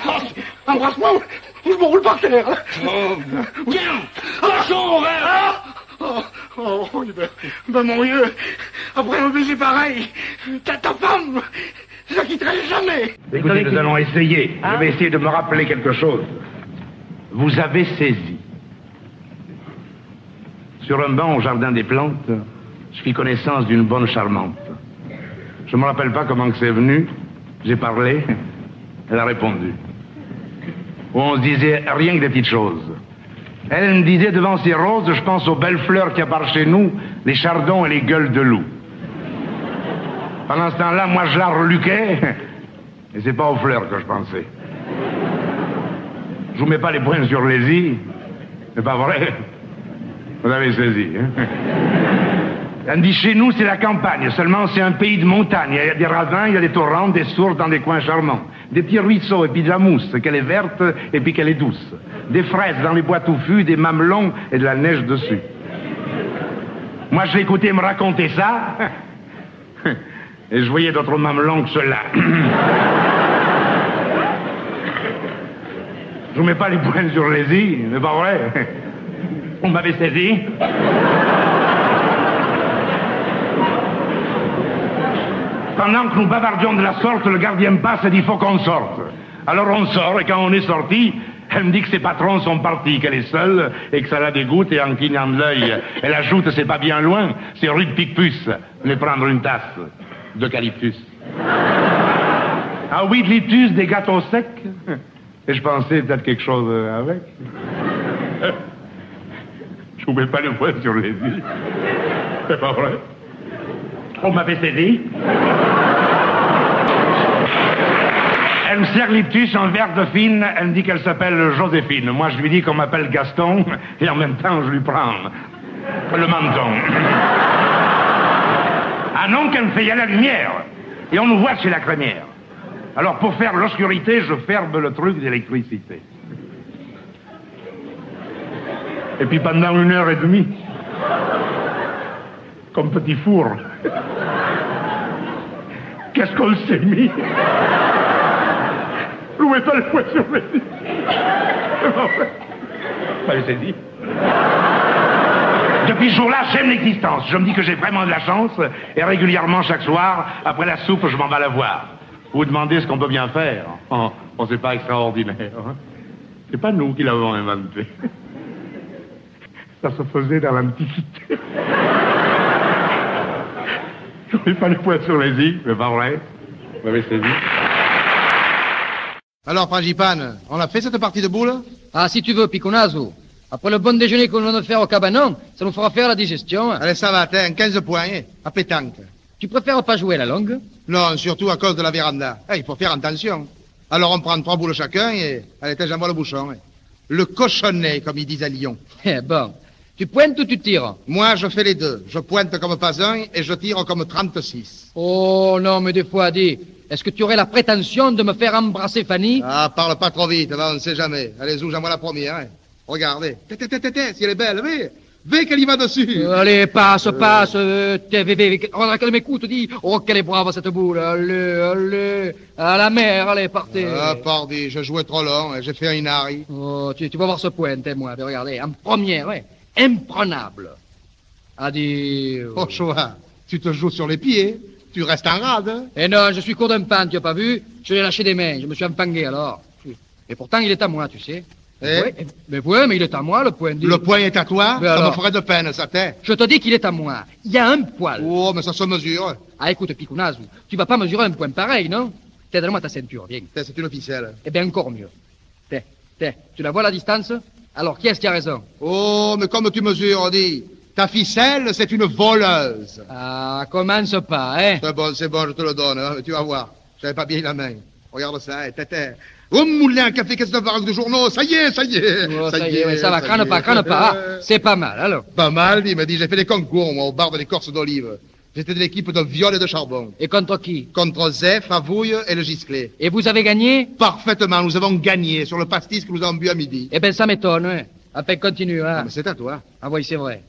Embrasse-moi ou je me roule par terre. Oh, tiens, cochon, va. Oh, Hubert. Ben, mon vieux, après un baiser pareil, ta femme, je la quitterai jamais. Écoutez, nous allons essayer. Je vais essayer de me rappeler quelque chose. Vous avez saisi. Sur un banc au jardin des plantes, je fis connaissance d'une bonne charmante. Je ne me rappelle pas comment que c'est venu. J'ai parlé, elle a répondu. On se disait rien que des petites choses. Elle me disait devant ces roses, je pense aux belles fleurs qu'il y a par chez nous, les chardons et les gueules de loup. Pendant ce temps-là, moi je la reluquais, et c'est pas aux fleurs que je pensais. Je vous mets pas les points sur les i, c'est pas vrai. Vous avez saisi, hein? Elle me dit, chez nous, c'est la campagne. Seulement, c'est un pays de montagne. Il y a des ravins, il y a des torrents, des sources dans des coins charmants. Des petits ruisseaux, et puis de la mousse, qu'elle est verte, et puis qu'elle est douce. Des fraises dans les bois touffus, des mamelons et de la neige dessus. Moi, je l'ai écouté me raconter ça, et je voyais d'autres mamelons que ceux-là. Je vous mets pas les poings sur les i, c'est pas vrai. On m'avait saisi. Pendant que nous bavardions de la sorte, le gardien passe et dit, il faut qu'on sorte. Alors on sort, et quand on est sorti, elle me dit que ses patrons sont partis, qu'elle est seule, et que ça la dégoûte, et en clignant de l'œil, elle ajoute, c'est pas bien loin, c'est rue de Picpus, venez prendre une tasse d'eucalyptus. Ah oui, de litus, des gâteaux secs. Et je pensais peut-être quelque chose avec. Je vous mets pas le poing sur les yeux. C'est pas vrai. On m'avait saisi. Elle me sert l'iptus en verre de fine. Elle me dit qu'elle s'appelle Joséphine. Moi, je lui dis qu'on m'appelle Gaston. Et en même temps, je lui prends le menton. Ah non, qu'elle me fait y aller à la lumière. Et on nous voit chez la crémière. Alors, pour faire l'obscurité, je ferme le truc d'électricité. Et puis, pendant 1h30, comme petit four, qu'est-ce qu'on s'est mis? Louez pas le poing sur les yeux. C'est dit. Depuis ce jour-là, j'aime l'existence. Je me dis que j'ai vraiment de la chance. Et régulièrement, chaque soir, après la soupe, je m'en vais la voir. Vous demandez ce qu'on peut bien faire. Oh, c'est pas extraordinaire. Hein? C'est pas nous qui l'avons inventé. Ça se faisait dans l'Antiquité. Je mets pas le poing sur les i, mais pas vrai. Vous m'avez saisi. Alors, Frangipane, on a fait cette partie de boule? Ah, si tu veux, Piconazo. Après le bon déjeuner qu'on vient de faire au cabanon, ça nous fera faire la digestion. Allez, ça va, tiens, 15 points, à pétanque. Tu préfères pas jouer la longue? Non, surtout à cause de la véranda. Il faut faire attention. Alors on prend 3 boules chacun et... Allez, j'envoie le bouchon. Le cochonnet, comme ils disent à Lyon. Bon. Tu pointes ou tu tires? Moi, je fais les deux. Je pointe comme pas un et je tire comme 36. Oh, non, mais des fois, dis, est-ce que tu aurais la prétention de me faire embrasser Fanny? Ah, parle pas trop vite, là, on ne sait jamais. Allez, j'envoie la première. Regardez. Si elle est belle, Vé qu'elle y va dessus. Allez, passe. Qu'elle m'écoute, dis. Oh, qu'elle est brave, cette boule. Allez. À la mer, allez, partez. Ah, pardi, je jouais trop long, j'ai fait un Harry. Oh, tu vas voir ce point, moi. Regardez, en première, imprenable. Adieu. Oh, choix, tu te joues sur les pieds. Tu restes en rade. Eh non, je suis court d'un pan, tu as pas vu? Je l'ai lâché des mains, je me suis empangué, alors. Et pourtant, il est à moi, tu sais. Mais il est à moi, le point. Le point est à toi? Mais ça alors... me ferait de peine, ça t'est. Je te dis qu'il est à moi. Il y a un poil. Oh, mais ça se mesure. Ah, écoute, Piconazo, tu vas pas mesurer un point pareil, non? Tiens, donne-moi ta ceinture, viens. C'est une ficelle. Eh bien, encore mieux. Tiens, tu la vois, la distance? Alors, qui est-ce qui a raison? Oh, mais comme tu mesures, dis. Ta ficelle, c'est une voleuse. Ah, commence pas, hein? C'est bon, je te le donne, hein, tu vas voir. J'avais pas bien la main. Regarde ça, tétère. Oh, moulin, café, qu'est-ce de vague de journaux? Ça y est. Oh, ça y est, ça va, crâne pas. C'est pas mal, alors. Pas mal, il m'a dit, j'ai fait des concours, moi, au bar de l'écorce d'olive. J'étais de l'équipe de viol et de charbon. Et contre qui? Contre Zef, Avouille et le Gisclé. Et vous avez gagné? Parfaitement, nous avons gagné sur le pastis que nous avons bu à midi. Eh ben, ça m'étonne, hein. Après, continue, hein. Ah, mais c'est à toi. Ah oui, c'est vrai.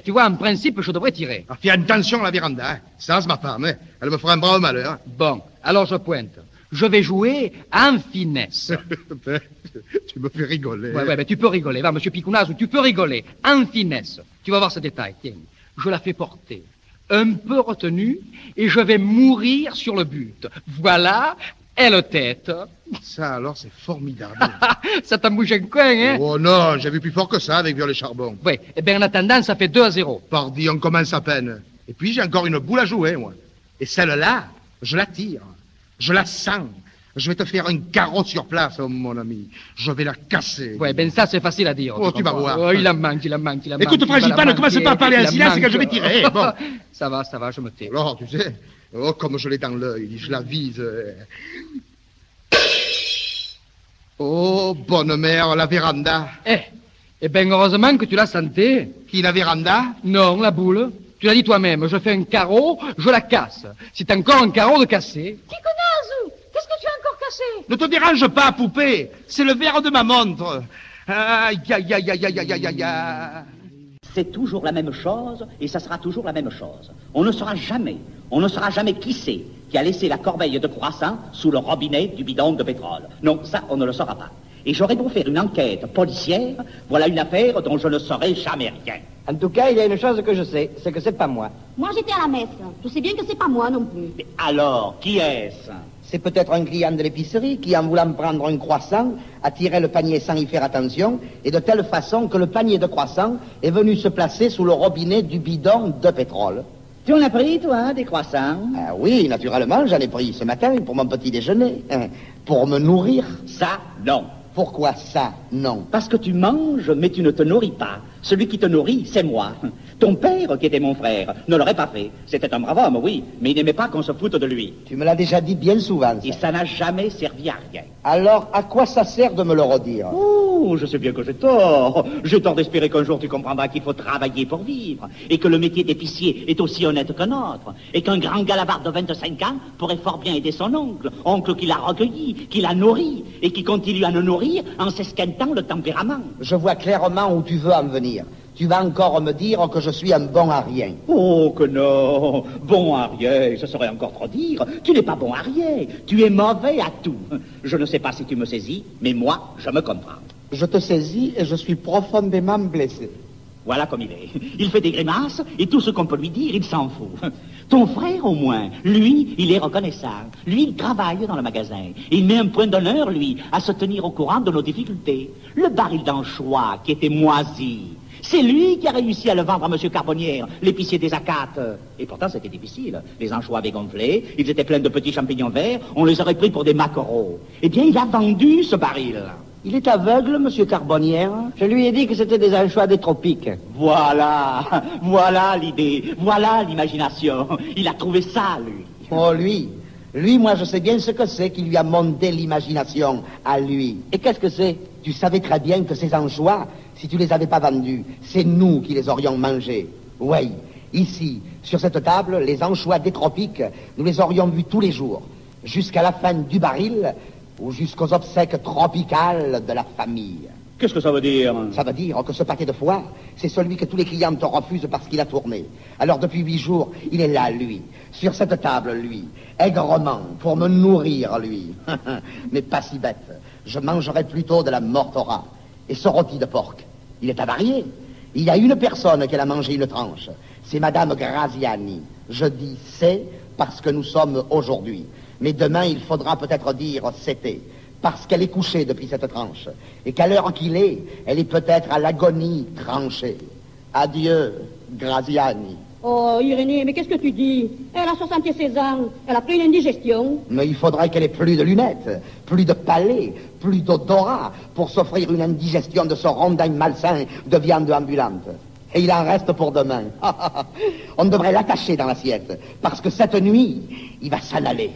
Tu vois, en principe, je devrais tirer. Ah, fais attention à la véranda, hein. Sans ma femme, hein. Elle me fera un brave malheur. Bon, alors je pointe. Je vais jouer en finesse. Tu me fais rigoler. Ouais, mais tu peux rigoler. Va, monsieur Piconazo, tu peux rigoler. En finesse. Tu vas voir ce détail. Tiens, je la fais porter. Un peu retenue, et je vais mourir sur le but. Voilà, elle tête. Ça, alors, c'est formidable. Ça t'en bouge un coin, hein? Oh non, j'ai vu plus fort que ça avec Violet Charbon. Oui, eh bien, en attendant, ça fait 2-0. Pardi, on commence à peine. Et puis, j'ai encore une boule à jouer, moi. Et celle-là, je la tire. Je la sens. Je vais te faire un carreau sur place, oh, mon ami. Je vais la casser. Ouais, ben ça, c'est facile à dire. Oh, tu vas voir. Oh, il en manque. Écoute, Frangipane, ne commence pas à parler ainsi là, c'est que je vais tirer. Bon. Ça va, je me tais. Alors, tu sais, oh, comme je l'ai dans l'œil, je la vise. Oh, bonne mère, la véranda. Eh ben, heureusement que tu l'as sentée. Qui, la véranda? Non, la boule. Tu l'as dit toi-même, je fais un carreau, je la casse. C'est encore un carreau de cassé. Piquonazo, qu'est-ce que tu as encore cassé? Ne te dérange pas, poupée. C'est le verre de ma montre. Aïe, aïe, aïe, aïe, aïe, aïe, aïe, aïe. C'est toujours la même chose et ça sera toujours la même chose. On ne saura jamais qui c'est qui a laissé la corbeille de croissant sous le robinet du bidon de pétrole. Non, ça, on ne le saura pas. Et j'aurais beau faire une enquête policière, voilà une affaire dont je ne saurai jamais rien. En tout cas, il y a une chose que je sais, c'est que c'est pas moi. Moi, j'étais à la messe. Tu sais bien que c'est pas moi non plus. Mais alors, qui est-ce? C'est peut-être un client de l'épicerie qui, en voulant prendre un croissant, a tiré le panier sans y faire attention, et de telle façon que le panier de croissant est venu se placer sous le robinet du bidon de pétrole. Tu en as pris, toi, des croissants? Ah oui, naturellement, j'en ai pris ce matin pour mon petit déjeuner. Pour me nourrir. Ça, non. Pourquoi ça, non? Parce que tu manges, mais tu ne te nourris pas. Celui qui te nourrit, c'est moi. Ton père, qui était mon frère, ne l'aurait pas fait. C'était un brave homme, oui, mais il n'aimait pas qu'on se foute de lui. Tu me l'as déjà dit bien souvent, ça. Et ça n'a jamais servi à rien. Alors, à quoi ça sert de me le redire? Oh, je sais bien que j'ai tort. J'ai tort d'espérer qu'un jour tu comprendras qu'il faut travailler pour vivre, et que le métier d'épicier est aussi honnête qu'un autre, et qu'un grand galabard de 25 ans pourrait fort bien aider son oncle qui l'a recueilli, qui l'a nourri, et qui continue à le nourrir en s'esquintant le tempérament. Je vois clairement où tu veux en venir. Tu vas encore me dire que je suis un bon à rien. Oh, que non. Bon à rien, ce serait encore trop dire. Tu n'es pas bon à rien. Tu es mauvais à tout. Je ne sais pas si tu me saisis, mais moi, je me comprends. Je te saisis et je suis profondément blessé. Voilà comme il est. Il fait des grimaces et tout ce qu'on peut lui dire, il s'en fout. Ton frère, au moins, lui, il est reconnaissant. Lui, il travaille dans le magasin. Et il met un point d'honneur, lui, à se tenir au courant de nos difficultés. Le baril d'anchois qui était moisi, c'est lui qui a réussi à le vendre à M. Carbonnière, l'épicier des Acates. Et pourtant, c'était difficile. Les anchois avaient gonflé, ils étaient pleins de petits champignons verts, on les aurait pris pour des maquereaux. Eh bien, il a vendu ce baril. Il est aveugle, M. Carbonnière. Je lui ai dit que c'était des anchois des tropiques. Voilà l'idée, voilà l'imagination. Il a trouvé ça, lui. Oh, lui, moi, je sais bien ce que c'est qui lui a monté l'imagination à lui. Et qu'est-ce que c'est? Tu savais très bien que ces anchois, si tu les avais pas vendus, c'est nous qui les aurions mangés. Oui, ici, sur cette table, les anchois des tropiques, nous les aurions vus tous les jours, jusqu'à la fin du baril ou jusqu'aux obsèques tropicales de la famille. Qu'est-ce que ça veut dire? Ça veut dire que ce pâté de foie, c'est celui que tous les clients te refusent parce qu'il a tourné. Alors depuis 8 jours, il est là, lui, sur cette table, lui, aigrement, pour me nourrir, lui. Mais pas si bête. Je mangerai plutôt de la mortora. Et ce rôti de porc, il est avarié. Il y a une personne qui a mangé une tranche. C'est Madame Graziani. Je dis c'est parce que nous sommes aujourd'hui. Mais demain, il faudra peut-être dire c'était. Parce qu'elle est couchée depuis cette tranche. Et qu'à l'heure qu'il est, elle est peut-être à l'agonie tranchée. Adieu, Graziani. Oh, Irénée, mais qu'est-ce que tu dis? Elle a 76 ans. Elle a pris une indigestion. Mais il faudrait qu'elle ait plus de lunettes, plus de palais, plus d'odorat pour s'offrir une indigestion de ce rondin malsain de viande ambulante. Et il en reste pour demain. On devrait l'attacher dans l'assiette, parce que cette nuit, il va s'en aller.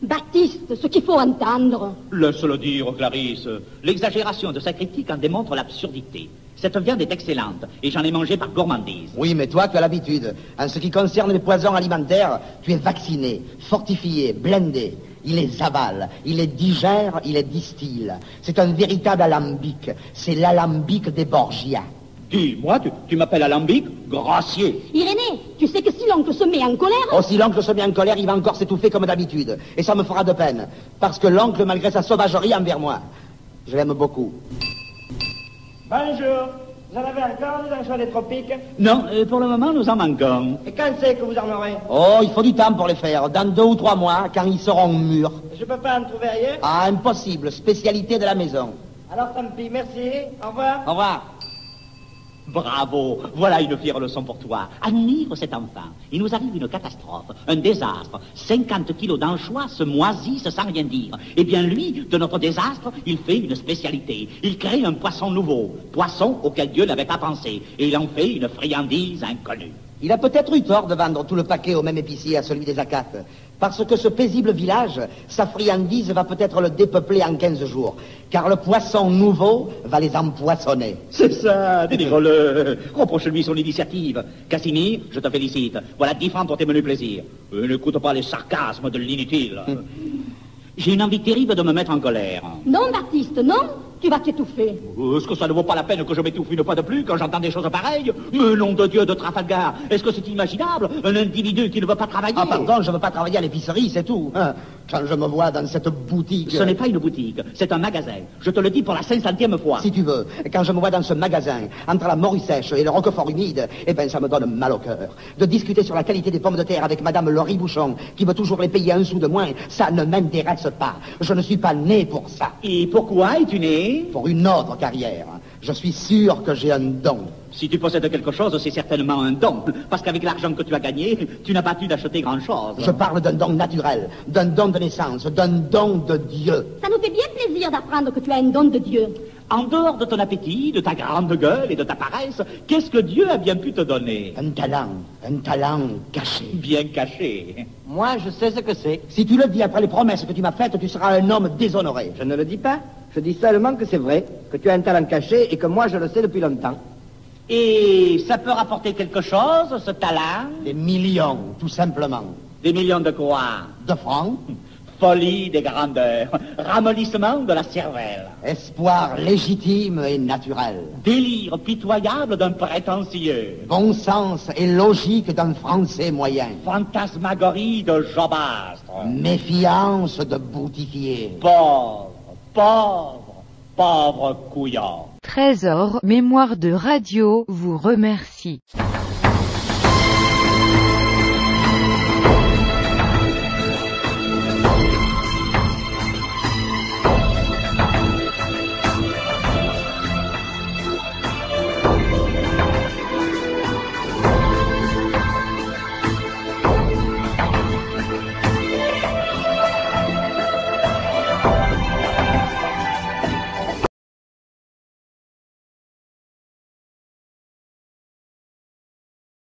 Baptiste, ce qu'il faut entendre. Laisse-le dire, Clarisse. L'exagération de sa critique en démontre l'absurdité. Cette viande est excellente, et j'en ai mangé par gourmandise. Oui, mais toi, tu as l'habitude. En ce qui concerne les poisons alimentaires, tu es vacciné, fortifié, blindé. Il les avale, il les digère, il les distille. C'est un véritable alambic. C'est l'alambic des Borgia. Dis-moi, tu m'appelles alambic? Gracieux. Irénée, tu sais que si l'oncle se met en colère... Oh, si l'oncle se met en colère, il va encore s'étouffer comme d'habitude. Et ça me fera de peine. Parce que l'oncle, malgré sa sauvagerie envers moi, je l'aime beaucoup. Bonjour. Vous en avez encore des anchois des tropiques? Non, pour le moment, nous en manquons. Et quand c'est que vous en aurez? Oh, il faut du temps pour les faire. Dans 2 ou 3 mois, quand ils seront mûrs. Je peux pas en trouver ailleurs? Ah, impossible. Spécialité de la maison. Alors, tant pis. Merci. Au revoir. Au revoir. Bravo, voilà une fière leçon pour toi. Admire cet enfant. Il nous arrive une catastrophe, un désastre. 50 kilos d'anchois se moisissent sans rien dire. Eh bien lui, de notre désastre, il fait une spécialité. Il crée un poisson nouveau, poisson auquel Dieu n'avait pas pensé. Et il en fait une friandise inconnue. Il a peut-être eu tort de vendre tout le paquet au même épicier à celui des Acates. Parce que ce paisible village, sa friandise va peut-être le dépeupler en 15 jours. Car le poisson nouveau va les empoisonner. C'est ça, dénigre-le. Reproche-lui son initiative. Casimir, je te félicite. Voilà 10 francs pour tes menus plaisirs. N'écoute pas les sarcasmes de l'inutile. J'ai une envie terrible de me mettre en colère. Non, Baptiste, non. Tu vas t'étouffer. Est-ce que ça ne vaut pas la peine que je m'étouffe une fois de plus quand j'entends des choses pareilles? Mais nom de Dieu de Trafalgar, est-ce que c'est imaginable? Un individu qui ne veut pas travailler? Ah pardon, je ne veux pas travailler à l'épicerie, c'est tout. Quand je me vois dans cette boutique... Ce n'est pas une boutique, c'est un magasin. Je te le dis pour la 500e fois. Si tu veux, quand je me vois dans ce magasin, entre la morue sèche et le roquefort humide, eh ben ça me donne mal au cœur. De discuter sur la qualité des pommes de terre avec Madame Laurie Bouchon, qui veut toujours les payer un sou de moins, ça ne m'intéresse pas. Je ne suis pas né pour ça. Et pourquoi es-tu né? Pour une autre carrière. Je suis sûr que j'ai un don. Si tu possèdes quelque chose, c'est certainement un don. Parce qu'avec l'argent que tu as gagné, tu n'as pas pu d'acheter grand-chose. Je parle d'un don naturel, d'un don de naissance, d'un don de Dieu. Ça nous fait bien plaisir d'apprendre que tu as un don de Dieu. En dehors de ton appétit, de ta grande gueule et de ta paresse, qu'est-ce que Dieu a bien pu te donner? Un talent caché. Bien caché. Moi, je sais ce que c'est. Si tu le dis après les promesses que tu m'as faites, tu seras un homme déshonoré. Je ne le dis pas. Je dis seulement que c'est vrai, que tu as un talent caché et que moi je le sais depuis longtemps. Et ça peut rapporter quelque chose, ce talent? Des millions, tout simplement. Des millions de quoi? De francs. Folie des grandeurs, ramollissement de la cervelle. Espoir légitime et naturel. Délire pitoyable d'un prétentieux. Bon sens et logique d'un Français moyen. Fantasmagorie de jobastre. Méfiance de boutiquier. Pauvre couillon. Trésor Mémoire de Radio vous remercie.